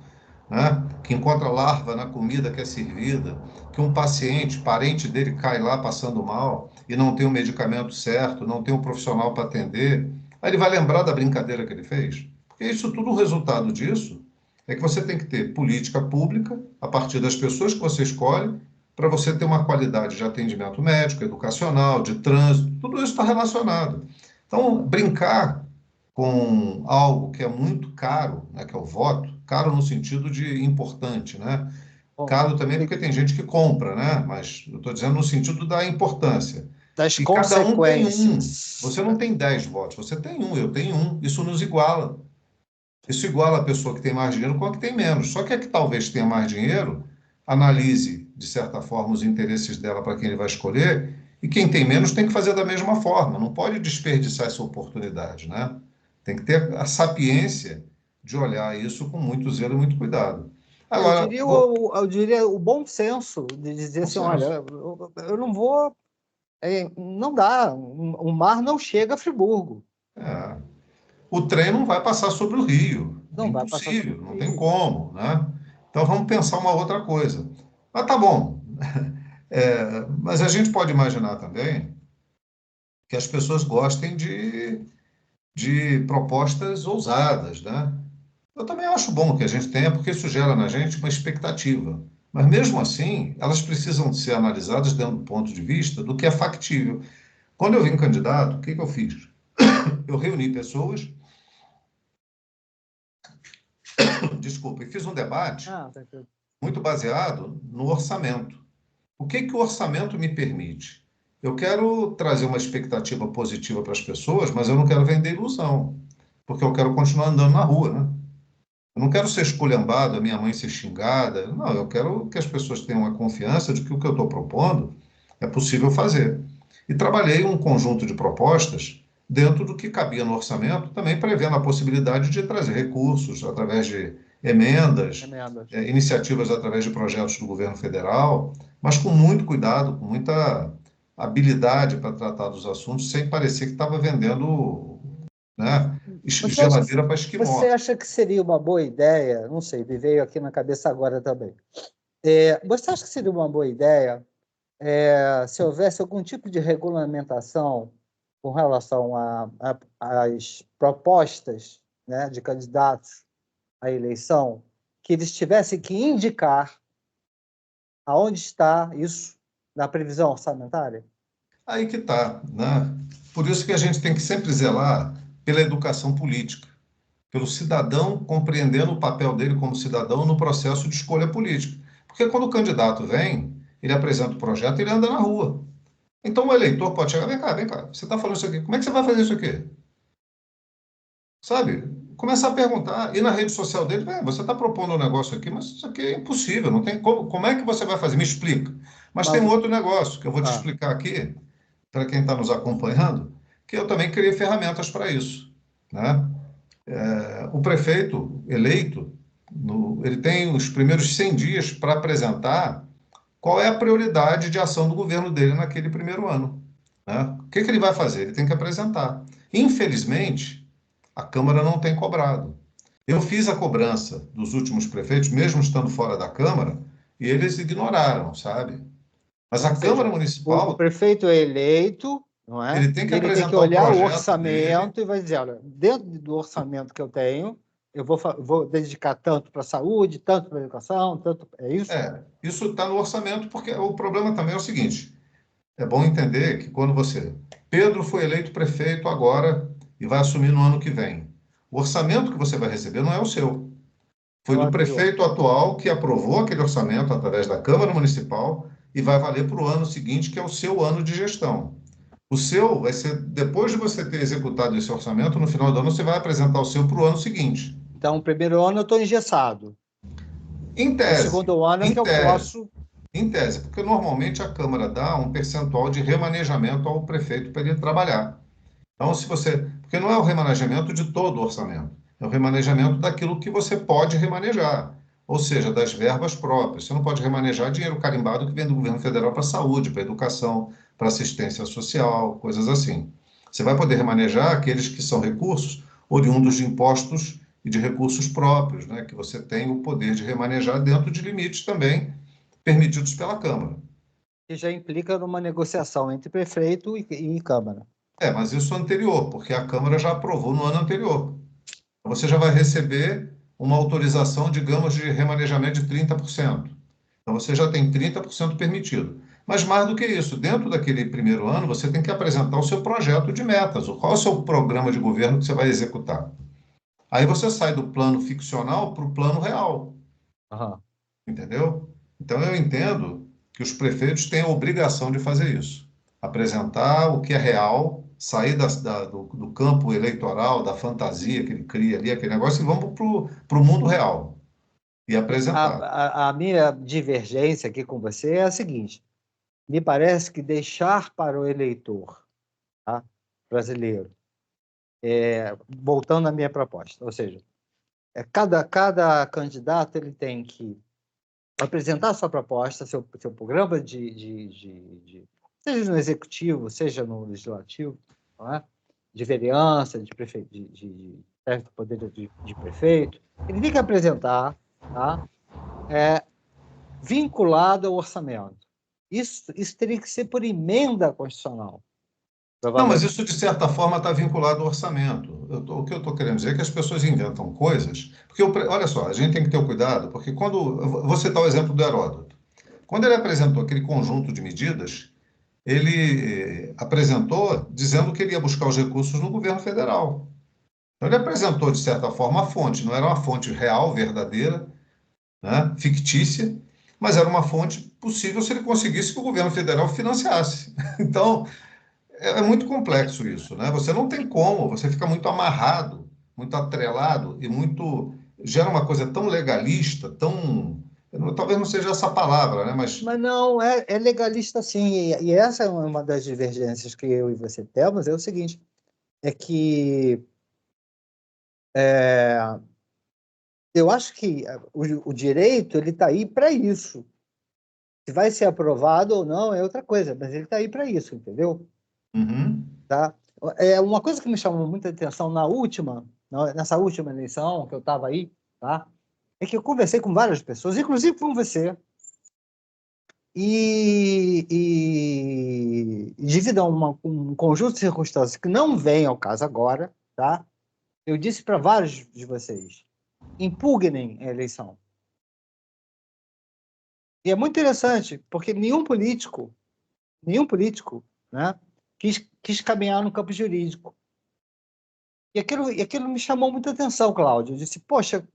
[SPEAKER 2] né? Que encontra larva na comida que é servida, que um paciente, parente dele, cai lá passando mal e não tem o medicamento certo, não tem um profissional para atender, aí ele vai lembrar da brincadeira que ele fez? Porque isso tudo, o resultado disso é que você tem que ter política pública a partir das pessoas que você escolhe para você ter uma qualidade de atendimento médico, educacional, de trânsito, tudo isso está relacionado. Então, brincar com algo que é muito caro, né, que é o voto, caro no sentido de importante, né?
[SPEAKER 1] Bom,
[SPEAKER 2] Caro também porque tem gente que compra, né? Mas eu estou dizendo no sentido da importância.
[SPEAKER 1] das
[SPEAKER 2] E cada um tem um.
[SPEAKER 1] consequências.
[SPEAKER 2] Você não tem 10 votos, você tem um, eu tenho um. Isso nos iguala. Isso iguala a pessoa que tem mais dinheiro com a que tem menos. Só que a que talvez tenha mais dinheiro, analise, de certa forma, os interesses dela para quem ele vai escolher, e quem tem menos tem que fazer da mesma forma. Não pode desperdiçar essa oportunidade, né? Tem que ter a sapiência de olhar isso com muito zelo e muito cuidado.
[SPEAKER 1] Eu
[SPEAKER 2] Agora,
[SPEAKER 1] diria eu diria o bom senso de dizer assim, olha,
[SPEAKER 2] consenso.
[SPEAKER 1] eu não vou, não dá, o mar não chega a Friburgo,
[SPEAKER 2] É. O trem não vai passar sobre o rio. É
[SPEAKER 1] não vai passar sobre
[SPEAKER 2] impossível,
[SPEAKER 1] o
[SPEAKER 2] não tem
[SPEAKER 1] rio.
[SPEAKER 2] como, né? Então vamos pensar uma outra coisa. Mas tá bom. Mas a gente pode imaginar também que as pessoas gostem de propostas ousadas, né? Eu também acho bom que a gente tenha, porque isso gera na gente uma expectativa. Mas mesmo assim, elas precisam ser analisadas dentro do ponto de vista do que é factível. Quando eu vim candidato, o que que eu fiz? Eu reuni pessoas, desculpa, e fiz um debate
[SPEAKER 1] Ah, tá aqui.
[SPEAKER 2] muito baseado no orçamento. O que que o orçamento me permite? Eu quero trazer uma expectativa positiva para as pessoas, mas eu não quero vender ilusão, porque eu quero continuar andando na rua, né? Eu não quero ser esculhambado, a minha mãe ser xingada. Não, eu quero que as pessoas tenham a confiança de que o que eu estou propondo é possível fazer. E trabalhei um conjunto de propostas dentro do que cabia no orçamento, também prevendo a possibilidade de trazer recursos através de emendas,
[SPEAKER 1] Emendas.
[SPEAKER 2] iniciativas através de projetos do governo federal, mas com muito cuidado, com muita habilidade para tratar dos assuntos, sem parecer que estava vendendo, né,
[SPEAKER 1] Você acha,
[SPEAKER 2] geladeira para
[SPEAKER 1] você
[SPEAKER 2] esquimó.
[SPEAKER 1] acha que seria uma boa ideia? Não sei, me veio aqui na cabeça agora também. Você acha que seria uma boa ideia se houvesse algum tipo de regulamentação com relação às propostas, né, de candidatos à eleição, que eles tivessem que indicar aonde está isso na previsão orçamentária?
[SPEAKER 2] Aí que está, né? Por isso que a gente tem que sempre zelar pela educação política, pelo cidadão compreendendo o papel dele como cidadão no processo de escolha política. Porque quando o candidato vem, ele apresenta o projeto, ele anda na rua. Então o eleitor pode chegar, vem cá, você está falando isso aqui, como é que você vai fazer isso aqui? Sabe? Começar a perguntar, e na rede social dele, você está propondo um negócio aqui, mas isso aqui é impossível, não tem como é que você vai fazer? Me explica. Mas tem
[SPEAKER 1] Mas,
[SPEAKER 2] um outro negócio que eu vou te
[SPEAKER 1] ah,
[SPEAKER 2] explicar aqui, para quem está nos acompanhando, que eu também criei ferramentas para isso, né? O prefeito eleito, ele tem os primeiros 100 dias para apresentar qual é a prioridade de ação do governo dele naquele primeiro ano, né? O que que ele vai fazer? Ele tem que apresentar. Infelizmente, a Câmara não tem cobrado. Eu fiz a cobrança dos últimos prefeitos, mesmo estando fora da Câmara, e eles ignoraram, sabe? Mas
[SPEAKER 1] ou
[SPEAKER 2] a Câmara
[SPEAKER 1] seja, o
[SPEAKER 2] Municipal,
[SPEAKER 1] prefeito é eleito, não é?
[SPEAKER 2] ele tem que
[SPEAKER 1] E ele tem que
[SPEAKER 2] apresentar o
[SPEAKER 1] olhar o
[SPEAKER 2] projeto dele.
[SPEAKER 1] orçamento e vai dizer, olha, dentro do orçamento que eu tenho, eu vou dedicar tanto para a saúde, tanto para a educação, tanto. É isso?
[SPEAKER 2] Isso está no orçamento, porque o problema também é o seguinte: é bom entender que quando você. Pedro foi eleito prefeito agora e vai assumir no ano que vem. O orçamento que você vai receber não é o seu.
[SPEAKER 1] É
[SPEAKER 2] Foi
[SPEAKER 1] o
[SPEAKER 2] do
[SPEAKER 1] anterior.
[SPEAKER 2] prefeito atual que aprovou aquele orçamento através da Câmara Municipal e vai valer para o ano seguinte, que é o seu ano de gestão. O seu vai ser, depois de você ter executado esse orçamento, no final do ano, você vai apresentar o seu para o ano seguinte.
[SPEAKER 1] Então, o primeiro ano eu estou engessado.
[SPEAKER 2] Em
[SPEAKER 1] O
[SPEAKER 2] tese,
[SPEAKER 1] segundo ano é que
[SPEAKER 2] em
[SPEAKER 1] eu
[SPEAKER 2] tese,
[SPEAKER 1] posso.
[SPEAKER 2] em tese, porque normalmente a Câmara dá um percentual de remanejamento ao prefeito para ele trabalhar. Então, se você. Porque não é o remanejamento de todo o orçamento, é o remanejamento daquilo que você pode remanejar, ou seja, das verbas próprias. Você não pode remanejar dinheiro carimbado que vem do governo federal para a saúde, para a educação, para assistência social, coisas assim. Você vai poder remanejar aqueles que são recursos oriundos de impostos e de recursos próprios, né, que você tem o poder de remanejar dentro de limites também permitidos pela Câmara.
[SPEAKER 1] Que já implica numa negociação entre prefeito e Câmara.
[SPEAKER 2] Mas isso é anterior, porque a Câmara já aprovou no ano anterior. Você já vai receber uma autorização, digamos, de remanejamento de 30%. Então, você já tem 30% permitido. Mas mais do que isso, dentro daquele primeiro ano, você tem que apresentar o seu projeto de metas, qual é o seu programa de governo que você vai executar. Aí você sai do plano ficcional para o plano real,
[SPEAKER 1] Aham.
[SPEAKER 2] entendeu? Então, eu entendo que os prefeitos têm a obrigação de fazer isso, apresentar o que é real sair do campo eleitoral, da fantasia que ele cria ali, aquele negócio, e vamos para o mundo real e apresentar.
[SPEAKER 1] A minha divergência aqui com você é a seguinte: me parece que deixar para o eleitor, tá, brasileiro, voltando à minha proposta, ou seja, cada candidato ele tem que apresentar a sua proposta, seu programa seja no executivo, seja no legislativo, não é? De vereança, de prefeito, de poder de prefeito, ele tem que apresentar, tá? Vinculado ao orçamento. Isso teria que ser por emenda constitucional.
[SPEAKER 2] Não, mas isso, de certa forma, está vinculado ao orçamento. O que eu estou querendo dizer é que as pessoas inventam coisas. Porque, olha só, a gente tem que ter o cuidado, porque quando. Vou citar o exemplo do Heródoto. Quando ele apresentou aquele conjunto de medidas, ele apresentou dizendo que ele ia buscar os recursos no governo federal. Então, ele apresentou, de certa forma, a fonte. Não era uma fonte real, verdadeira, né, fictícia, mas era uma fonte possível se ele conseguisse que o governo federal financiasse. Então, é muito complexo isso, né? Você não tem como, você fica muito amarrado, muito atrelado e muito. Gera uma coisa tão legalista, tão. Talvez não seja essa palavra, né? Mas.
[SPEAKER 1] Mas não, é legalista sim, e essa é uma das divergências que eu e você temos, é o seguinte, é que eu acho que o direito ele está aí para isso. Se vai ser aprovado ou não é outra coisa, mas ele está aí para isso, entendeu?
[SPEAKER 2] Uhum.
[SPEAKER 1] Tá? Uma coisa que me chamou muita atenção nessa última eleição que eu estava aí, tá? É que eu conversei com várias pessoas, inclusive com você, e devido a um conjunto de circunstâncias que não vem ao caso agora, tá? Eu disse para vários de vocês, impugnem a eleição. E é muito interessante, porque nenhum político, né, quis caminhar no campo jurídico. E aquilo me chamou muita atenção, Cláudio. Eu disse, poxa,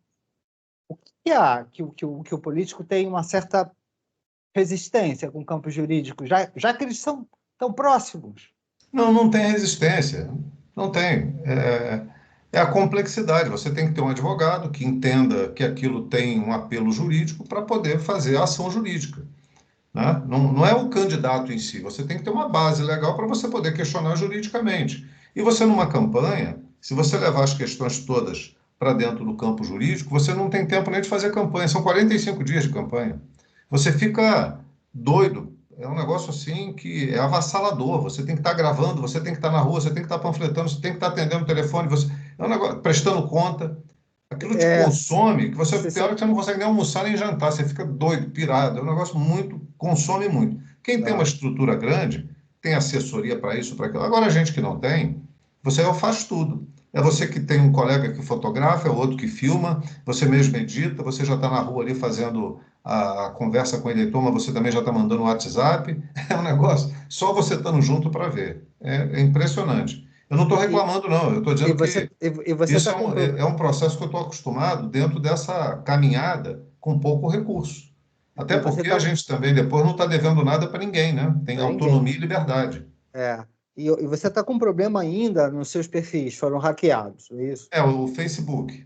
[SPEAKER 1] o que há que o político tem uma certa resistência com o campo jurídico, já que eles são tão próximos?
[SPEAKER 2] Não, não tem resistência. Não tem. É a complexidade. Você tem que ter um advogado que entenda que aquilo tem um apelo jurídico para poder fazer a ação jurídica. Né? Não, não é o candidato em si, você tem que ter uma base legal para você poder questionar juridicamente. E você, numa campanha, se você levar as questões todas para dentro do campo jurídico, você não tem tempo nem de fazer campanha. São 45 dias de campanha. Você fica doido. É um negócio assim que é avassalador. Você tem que estar gravando, você tem que estar na rua, você tem que estar panfletando, você tem que estar atendendo o telefone, é um negócio, prestando conta. Aquilo te consome, que você tem hora que você não consegue nem almoçar nem jantar, você fica doido, pirado. É um negócio muito, consome muito. Quem tem uma estrutura grande, tem assessoria para isso, para aquilo. Agora, a gente que não tem, você faz tudo. É você que tem um colega que fotografa, é o outro que filma, você mesmo edita, você já está na rua ali fazendo a conversa com o eleitor, mas você também já está mandando o WhatsApp. É um negócio, só você estando junto para ver. É impressionante. Eu não estou reclamando, não. Eu estou dizendo que
[SPEAKER 1] você
[SPEAKER 2] isso
[SPEAKER 1] está com
[SPEAKER 2] é um processo que eu estou acostumado dentro dessa caminhada com pouco recurso. Até
[SPEAKER 1] e você
[SPEAKER 2] porque a
[SPEAKER 1] está
[SPEAKER 2] gente também depois não está devendo nada para ninguém, né? Tem
[SPEAKER 1] para ninguém.
[SPEAKER 2] autonomia e liberdade.
[SPEAKER 1] E você está com um problema ainda nos seus perfis, foram hackeados, é isso?
[SPEAKER 2] É, o Facebook.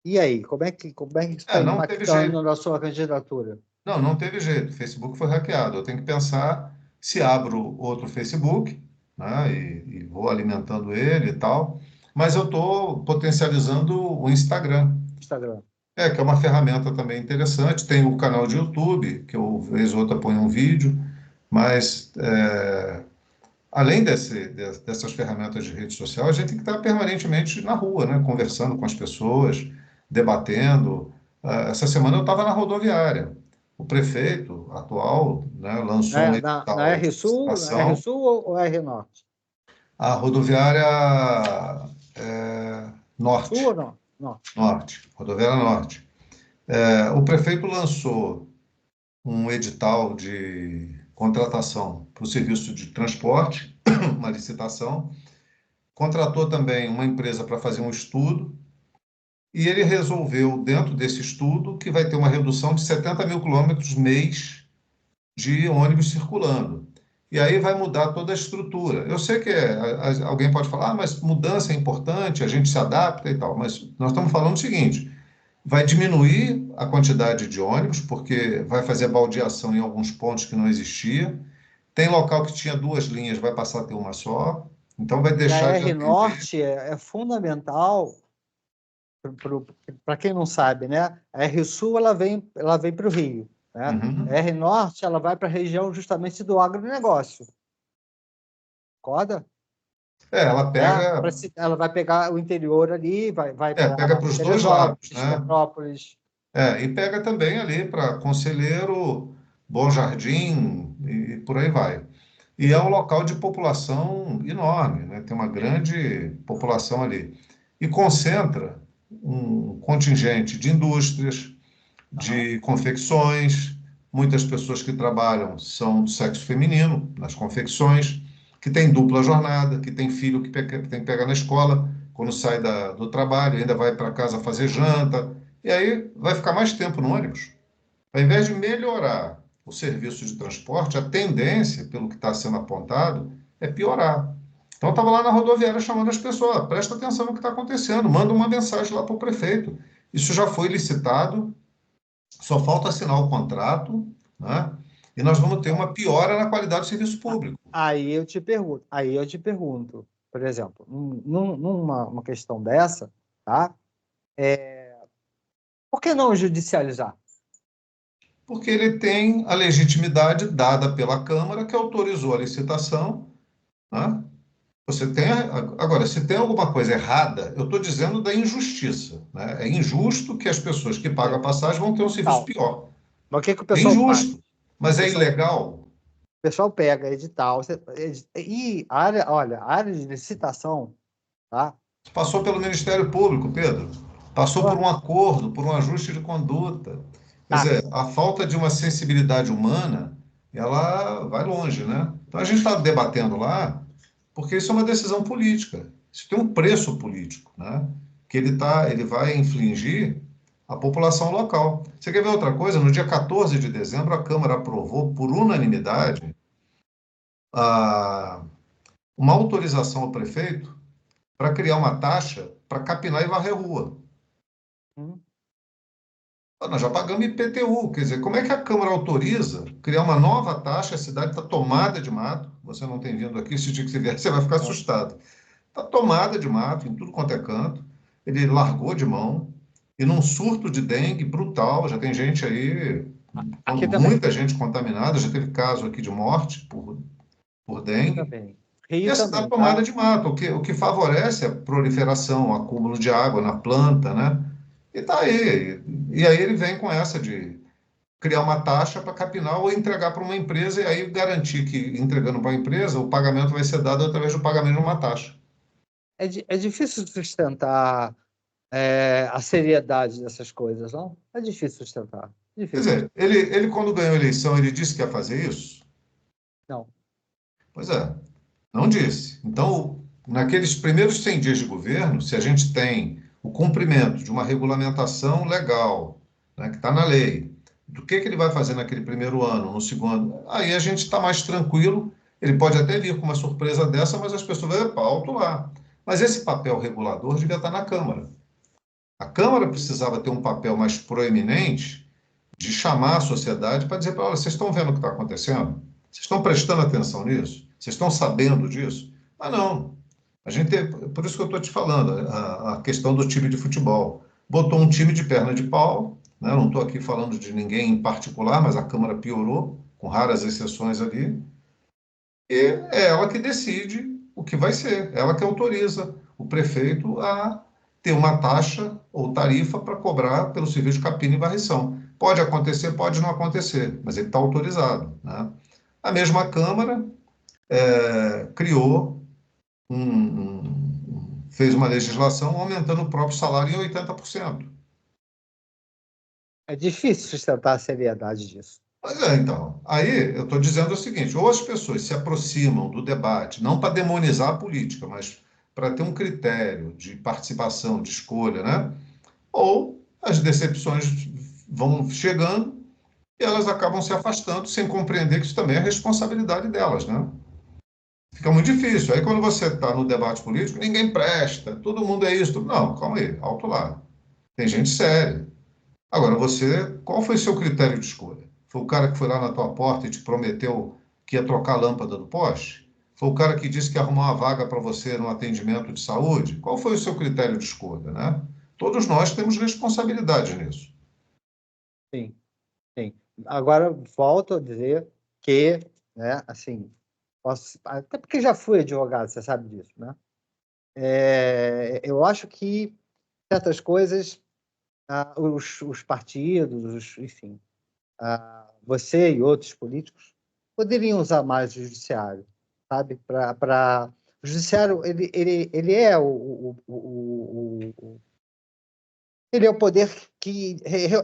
[SPEAKER 1] E aí, como é que está
[SPEAKER 2] Não teve jeito.
[SPEAKER 1] impactando na sua candidatura?
[SPEAKER 2] Não, não teve jeito. O Facebook foi hackeado. Eu tenho que pensar se abro outro Facebook, né? E vou alimentando ele e tal. Mas eu estou potencializando o Instagram.
[SPEAKER 1] Instagram.
[SPEAKER 2] Que é uma ferramenta também interessante. Tem o canal de YouTube, que eu, vez ou outra, ponho um vídeo, mas além dessas ferramentas de rede social, a gente tem que estar permanentemente na rua, né? Conversando com as pessoas, debatendo. Essa semana eu estava na rodoviária. O prefeito atual, né, lançou um
[SPEAKER 1] Na
[SPEAKER 2] edital de
[SPEAKER 1] R-Sul, na
[SPEAKER 2] licitação.
[SPEAKER 1] R-Sul ou R-Norte?
[SPEAKER 2] A rodoviária
[SPEAKER 1] Sul ou
[SPEAKER 2] Norte,
[SPEAKER 1] não? Não.
[SPEAKER 2] Norte, rodoviária Norte. O prefeito lançou um edital de contratação para o serviço de transporte, uma licitação, contratou também uma empresa para fazer um estudo, e ele resolveu, dentro desse estudo, que vai ter uma redução de 70 mil quilômetros mês de ônibus circulando. E aí vai mudar toda a estrutura. Eu sei que alguém pode falar, mas mudança é importante, a gente se adapta e tal, mas nós estamos falando o seguinte: vai diminuir a quantidade de ônibus, porque vai fazer baldeação em alguns pontos que não existia. Tem local que tinha duas linhas, vai passar a ter uma só. Então vai
[SPEAKER 1] E a
[SPEAKER 2] deixar de
[SPEAKER 1] R
[SPEAKER 2] atender.
[SPEAKER 1] Norte é fundamental para quem não sabe, né? A R Sul ela vem para o Rio, né? A
[SPEAKER 2] Uhum.
[SPEAKER 1] R Norte ela vai para a região justamente do agronegócio, concorda?
[SPEAKER 2] Ela
[SPEAKER 1] Né?
[SPEAKER 2] pega,
[SPEAKER 1] Ela vai pegar o interior ali, vai
[SPEAKER 2] pega
[SPEAKER 1] para
[SPEAKER 2] para os dois lados,
[SPEAKER 1] Teresópolis,
[SPEAKER 2] né?
[SPEAKER 1] Petrópolis.
[SPEAKER 2] E pega também ali para Conselheiro, Bom Jardim e por aí vai. E é um local de população enorme, né? Tem uma grande população ali. E concentra um contingente de indústrias,
[SPEAKER 1] Aham.
[SPEAKER 2] de confecções. Muitas pessoas que trabalham são do sexo feminino, nas confecções, que tem dupla jornada, que tem filho que tem que pegar na escola, quando sai do trabalho, ainda vai para casa fazer janta, e aí vai ficar mais tempo no ônibus. Ao invés de melhorar o serviço de transporte, a tendência, pelo que está sendo apontado, é piorar. Então, eu estava lá na rodoviária chamando as pessoas: presta atenção no que está acontecendo, manda uma mensagem lá para o prefeito. Isso já foi licitado, só falta assinar o contrato, né? E nós vamos ter uma piora na qualidade do serviço público.
[SPEAKER 1] Aí eu te pergunto, por exemplo, numa uma questão dessa, tá? Por que não judicializar?
[SPEAKER 2] Porque ele tem a legitimidade dada pela Câmara, que autorizou a licitação, né? Você tem, agora, se tem alguma coisa errada, eu estou dizendo da injustiça, né? É injusto que as pessoas que pagam a passagem vão ter um serviço
[SPEAKER 1] Edital.
[SPEAKER 2] pior.
[SPEAKER 1] Mas o que que o
[SPEAKER 2] É
[SPEAKER 1] pessoal faz?
[SPEAKER 2] injusto, mas
[SPEAKER 1] O
[SPEAKER 2] é
[SPEAKER 1] pessoal,
[SPEAKER 2] ilegal.
[SPEAKER 1] o pessoal pega edital, e a área, olha, a área de licitação, tá?
[SPEAKER 2] Passou pelo Ministério Público, Pedro. Passou por
[SPEAKER 1] Ó,
[SPEAKER 2] um acordo, por um ajuste de conduta. Quer
[SPEAKER 1] tá.
[SPEAKER 2] dizer, a falta de uma sensibilidade humana, ela vai longe, né? Então a gente está debatendo lá porque isso é uma decisão política. Isso tem um preço político, né? Que ele vai infligir à população local. Você quer ver outra coisa? No dia 14 de dezembro, a Câmara aprovou por unanimidade a, uma autorização ao prefeito para criar uma taxa para capinar e varrer rua.
[SPEAKER 1] Hum.
[SPEAKER 2] Nós já pagamos IPTU, quer dizer, como é que a Câmara autoriza criar uma nova taxa? A cidade está tomada de mato. Você não tem vindo aqui, se dia que você vier, você vai ficar assustado. Está tomada de mato em tudo quanto é canto. Ele largou de mão e num surto de dengue brutal. Já tem gente aí,
[SPEAKER 1] Aqui também.
[SPEAKER 2] muita gente contaminada. Já teve caso aqui de morte por
[SPEAKER 1] Aqui
[SPEAKER 2] dengue.
[SPEAKER 1] também.
[SPEAKER 2] E
[SPEAKER 1] Rio
[SPEAKER 2] a cidade
[SPEAKER 1] também,
[SPEAKER 2] tomada
[SPEAKER 1] tá?
[SPEAKER 2] de mato, o que favorece a proliferação, o acúmulo de água na planta, né? E tá aí. E aí ele vem com essa de criar uma taxa para capinar ou entregar para uma empresa e aí garantir que entregando para a empresa o pagamento vai ser dado através do pagamento de uma taxa.
[SPEAKER 1] É difícil sustentar a seriedade dessas coisas, não? É difícil sustentar.
[SPEAKER 2] Quer
[SPEAKER 1] Difícil.
[SPEAKER 2] dizer, ele quando ganhou a eleição, ele disse que ia fazer isso?
[SPEAKER 1] Não.
[SPEAKER 2] Pois é, não disse. Então, naqueles primeiros 100 dias de governo, se a gente tem o cumprimento de uma regulamentação legal, né, que está na lei, do que ele vai fazer naquele primeiro ano, no segundo, aí a gente está mais tranquilo. Ele pode até vir com uma surpresa dessa, mas as pessoas vão, epa, alto lá. Mas esse papel regulador devia estar na Câmara. A Câmara precisava ter um papel mais proeminente de chamar a sociedade para dizer para ela: vocês estão vendo o que está acontecendo? Vocês estão prestando atenção nisso? Vocês estão sabendo disso? Mas não. Por isso que eu estou te falando, a questão do time de futebol. Botou um time de perna de pau, né? Não estou aqui falando de ninguém em particular, mas a Câmara piorou, com raras exceções ali, e é ela que decide o que vai ser, ela que autoriza o prefeito a ter uma taxa ou tarifa para cobrar pelo serviço de capina e varrição. Pode acontecer, pode não acontecer, mas ele está autorizado, né? A mesma Câmara criou fez uma legislação aumentando o próprio salário em 80%.
[SPEAKER 1] É difícil sustentar a seriedade disso.
[SPEAKER 2] Mas então, aí eu estou dizendo o seguinte: ou as pessoas se aproximam do debate, não para demonizar a política, mas para ter um critério de participação, de escolha, né? Ou as decepções vão chegando e elas acabam se afastando sem compreender que isso também é responsabilidade delas, né? Fica muito difícil. Aí, quando você está no debate político, ninguém presta, todo mundo é isso. Não, calma aí, alto lá. Tem gente séria. Agora, você, qual foi o seu critério de escolha? Foi o cara que foi lá na tua porta e te prometeu que ia trocar a lâmpada do poste? Foi o cara que disse que ia arrumar uma vaga para você no atendimento de saúde? Qual foi o seu critério de escolha, né? Todos nós temos responsabilidade nisso.
[SPEAKER 1] Sim, sim. Agora, volto a dizer que, né, assim, até porque já fui advogado, você sabe disso, né? Eu acho que certas coisas, os partidos, enfim, você e outros políticos poderiam usar mais o judiciário, sabe? O judiciário, ele é ele é o poder que,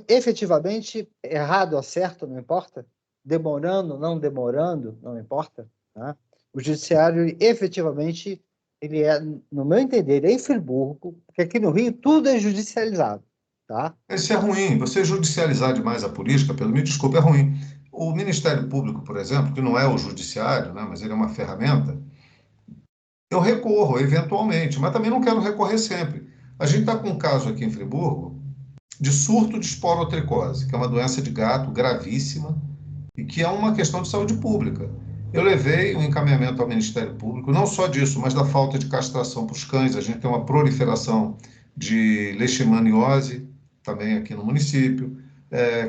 [SPEAKER 1] efetivamente, errado ou certo, não importa, demorando, não demorando, não importa, né? O judiciário, efetivamente, ele é, no meu entender, ele é em Friburgo, porque aqui no Rio tudo é judicializado, tá?
[SPEAKER 2] Isso é ruim. Você judicializar demais a política, pelo me desculpe, é ruim. O Ministério Público, por exemplo, que não é o judiciário, né, mas ele é uma ferramenta, eu recorro eventualmente, mas também não quero recorrer sempre. A gente está com um caso aqui em Friburgo de surto de esporotricose, que é uma doença de gato gravíssima e que é uma questão de saúde pública. Eu levei um encaminhamento ao Ministério Público, não só disso, mas da falta de castração para os cães. A gente tem uma proliferação de leishmaniose também aqui no município,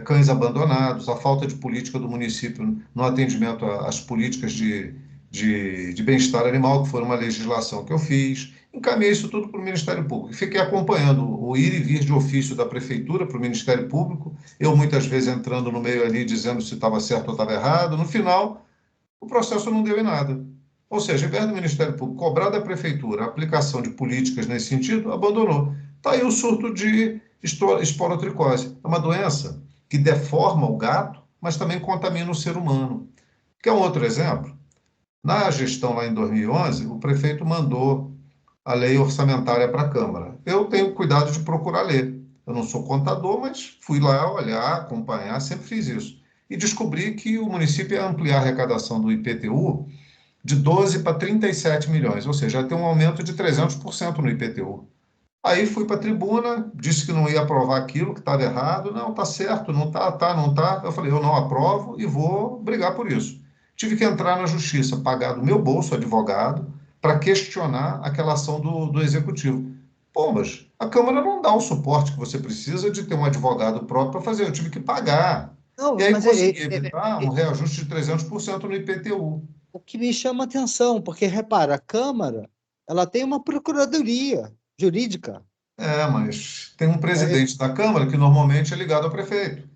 [SPEAKER 2] cães abandonados, a falta de política do município no atendimento às políticas de bem-estar animal, que foi uma legislação que eu fiz. Encaminhei isso tudo para o Ministério Público. Fiquei acompanhando o ir e vir de ofício da Prefeitura para o Ministério Público, eu muitas vezes entrando no meio ali, dizendo se estava certo ou estava errado. No final, o processo não deu em nada. Ou seja, ao invés do Ministério Público cobrar da Prefeitura a aplicação de políticas nesse sentido, abandonou. Está aí o surto de esporotricose. É uma doença que deforma o gato, mas também contamina o ser humano. Quer um outro exemplo? Na gestão lá em 2011, o prefeito mandou a lei orçamentária para a Câmara. Eu tenho cuidado de procurar ler. Eu não sou contador, mas fui lá olhar, acompanhar, sempre fiz isso. E descobri que o município ia ampliar a arrecadação do IPTU de 12 para 37 milhões, ou seja, ia ter um aumento de 300% no IPTU. Aí fui para a tribuna, disse que não ia aprovar aquilo, que estava errado. Não, está certo, não está, tá, não está. Eu falei, eu não aprovo e vou brigar por isso. Tive que entrar na justiça, pagar do meu bolso advogado, para questionar aquela ação do executivo. Pô, mas a Câmara não dá o suporte que você precisa de ter um advogado próprio para fazer. Eu tive que pagar. E
[SPEAKER 1] Não,
[SPEAKER 2] aí
[SPEAKER 1] mas
[SPEAKER 2] consegui evitar um reajuste de 300% no IPTU.
[SPEAKER 1] o que me chama atenção, porque, repara, a Câmara, ela tem uma procuradoria jurídica.
[SPEAKER 2] Mas tem um
[SPEAKER 1] É,
[SPEAKER 2] presidente da Câmara que normalmente é ligado ao prefeito.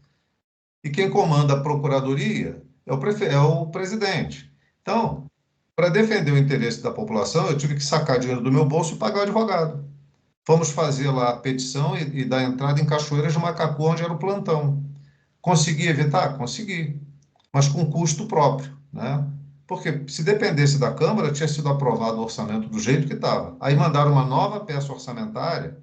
[SPEAKER 2] E quem comanda a procuradoria é o presidente. Então, para defender o interesse da população, eu tive que sacar dinheiro do meu bolso e pagar o advogado. Fomos fazer lá a petição e dar entrada em Cachoeiras de Macacu, onde era o plantão. Consegui evitar? Consegui, mas com custo próprio, né? Porque se dependesse da Câmara, tinha sido aprovado o orçamento do jeito que estava. Aí mandaram uma nova peça orçamentária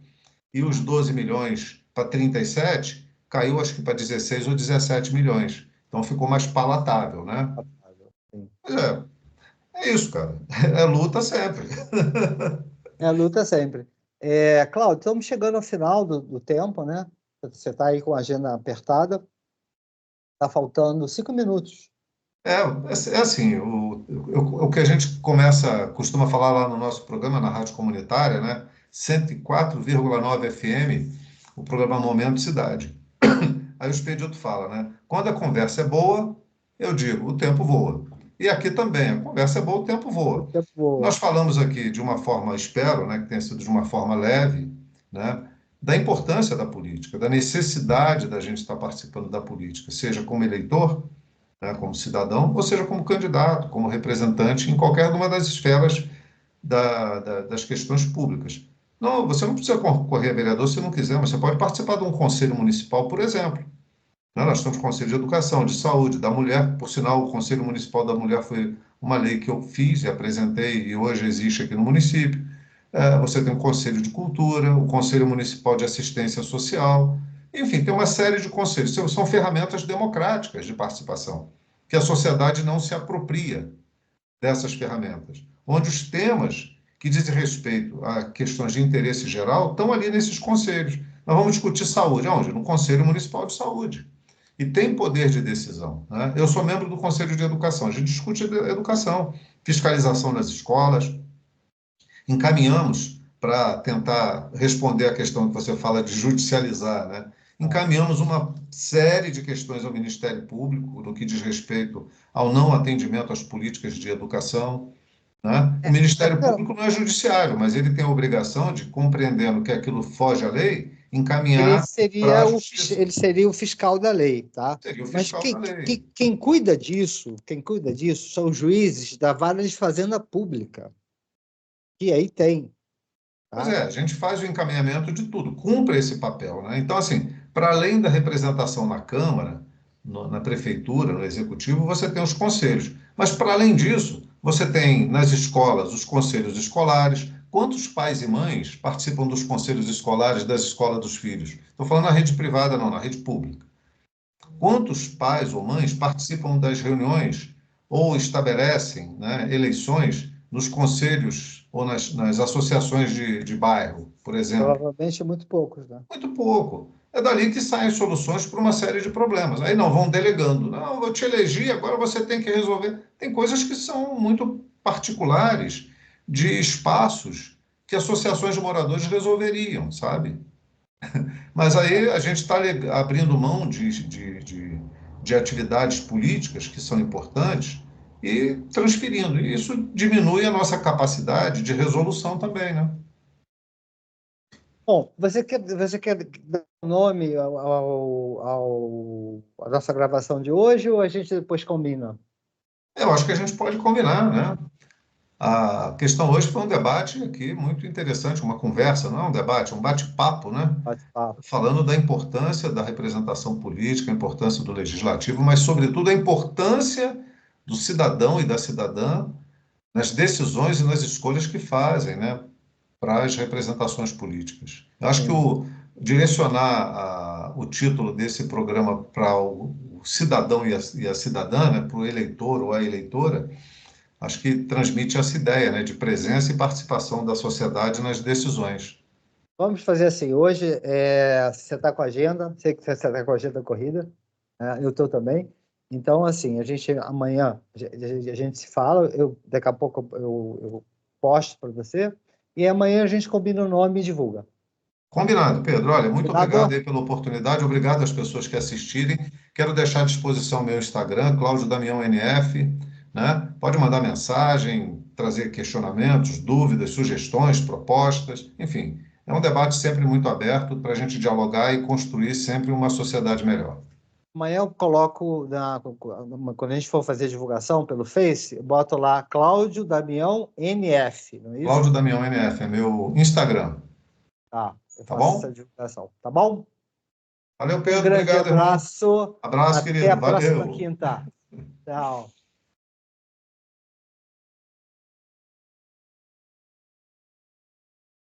[SPEAKER 2] e os 12 milhões para 37 caiu acho que para 16 ou 17 milhões. Então ficou mais palatável, né?
[SPEAKER 1] sim.
[SPEAKER 2] Mas é isso, cara. É luta sempre.
[SPEAKER 1] É a luta sempre. Cláudio, estamos chegando ao final do tempo, né? Você está aí com a agenda apertada, está faltando 5 minutos.
[SPEAKER 2] É assim, o que a gente costuma falar lá no nosso programa, na Rádio Comunitária, né? 104,9 FM, o programa Momento Cidade. Aí o Expedito fala, né? Quando a conversa é boa, eu digo, o tempo voa. E aqui também, a conversa é boa, o tempo
[SPEAKER 1] O
[SPEAKER 2] voa.
[SPEAKER 1] tempo voa.
[SPEAKER 2] Nós falamos aqui de uma forma, espero, né, que tenha sido de uma forma leve, né, da importância da política, da necessidade da gente estar participando da política, seja como eleitor, né, como cidadão, ou seja como candidato, como representante em qualquer uma das esferas das questões públicas. Não, você não precisa concorrer a vereador se não quiser, mas você pode participar de um conselho municipal, por exemplo. Né? Nós temos Conselho de Educação, de Saúde, da Mulher. Por sinal, o Conselho Municipal da Mulher foi uma lei que eu fiz e apresentei e hoje existe aqui no município. Você tem o Conselho de Cultura, o Conselho Municipal de Assistência Social. Enfim, tem uma série de conselhos. São ferramentas democráticas de participação, que a sociedade não se apropria dessas ferramentas, onde os temas que dizem respeito a questões de interesse geral estão ali nesses conselhos. Nós vamos discutir saúde, aonde? No Conselho Municipal de Saúde. E tem poder de decisão, né? Eu sou membro do Conselho de Educação, a gente discute educação, fiscalização nas escolas, encaminhamos para tentar responder à questão que você fala de judicializar, né? Encaminhamos uma série de questões ao Ministério Público no que diz respeito ao não atendimento às políticas de educação, né? O Ministério Público não é judiciário, mas ele tem a obrigação de, compreendendo que aquilo foge à lei, encaminhar para a justiça.
[SPEAKER 1] Ele seria o fiscal da lei, tá?
[SPEAKER 2] Seria o
[SPEAKER 1] Mas
[SPEAKER 2] fiscal da lei.
[SPEAKER 1] quem cuida disso são os juízes da Vara de Fazenda Pública, que aí tem.
[SPEAKER 2] Pois é, a gente faz o encaminhamento de tudo, cumpre esse papel, né? Então, assim, para além da representação na Câmara, na Prefeitura, no Executivo, você tem os conselhos. Mas, para além disso, você tem nas escolas os conselhos escolares. Quantos pais e mães participam dos conselhos escolares das escolas dos filhos? Estou falando na rede privada, não, na rede pública. Quantos pais ou mães participam das reuniões ou estabelecem, né, eleições nos conselhos ou nas associações de bairro, por exemplo?
[SPEAKER 1] Provavelmente muito poucos, né?
[SPEAKER 2] Muito pouco. É dali que saem soluções para uma série de problemas. Aí não vão delegando. Não, vou te eleger, agora você tem que resolver. Tem coisas que são muito particulares de espaços que associações de moradores resolveriam, sabe? Mas aí a gente está abrindo mão de atividades políticas que são importantes e transferindo. E isso diminui a nossa capacidade de resolução também, né?
[SPEAKER 1] Bom, você quer dar nome à nossa gravação de hoje ou a gente depois combina?
[SPEAKER 2] Eu acho que a gente pode combinar, né? A questão hoje foi um debate aqui muito interessante, uma conversa, não é um debate, é um bate-papo, né?
[SPEAKER 1] Bate-papo.
[SPEAKER 2] Falando da importância da representação política, a importância do legislativo, mas, sobretudo, a importância do cidadão e da cidadã nas decisões e nas escolhas que fazem, né, para as representações políticas. Eu acho que direcionar o título desse programa para o cidadão e a cidadã, né, para o eleitor ou a eleitora, acho que transmite essa ideia, né, de presença e participação da sociedade nas decisões.
[SPEAKER 1] Vamos fazer assim, hoje você está com a agenda, sei que você está com a agenda corrida, né? Eu estou também. Então, assim, amanhã a gente se fala, daqui a pouco eu posto para você, e amanhã a gente combina o nome e divulga.
[SPEAKER 2] Combinado, Pedro. Olha, muito
[SPEAKER 1] Combinado?
[SPEAKER 2] obrigado aí pela oportunidade, obrigado às pessoas que assistirem. Quero deixar à disposição o meu Instagram, Cláudio Damião NF, né? Pode mandar mensagem, trazer questionamentos, dúvidas, sugestões, propostas, enfim. É um debate sempre muito aberto para a gente dialogar e construir sempre uma sociedade melhor.
[SPEAKER 1] Amanhã eu coloco, quando a gente for fazer divulgação pelo Face, eu boto lá Cláudio Damião NF, não é isso?
[SPEAKER 2] Cláudio Damião NF é meu Instagram.
[SPEAKER 1] Tá, eu
[SPEAKER 2] Tá
[SPEAKER 1] faço essa
[SPEAKER 2] bom?
[SPEAKER 1] divulgação, tá bom?
[SPEAKER 2] Valeu,
[SPEAKER 1] Um
[SPEAKER 2] Pedro.
[SPEAKER 1] grande
[SPEAKER 2] Obrigado, irmão.
[SPEAKER 1] abraço.
[SPEAKER 2] Abraço,
[SPEAKER 1] Até a
[SPEAKER 2] querido.
[SPEAKER 1] próxima
[SPEAKER 2] Valeu.
[SPEAKER 1] quinta. Tchau.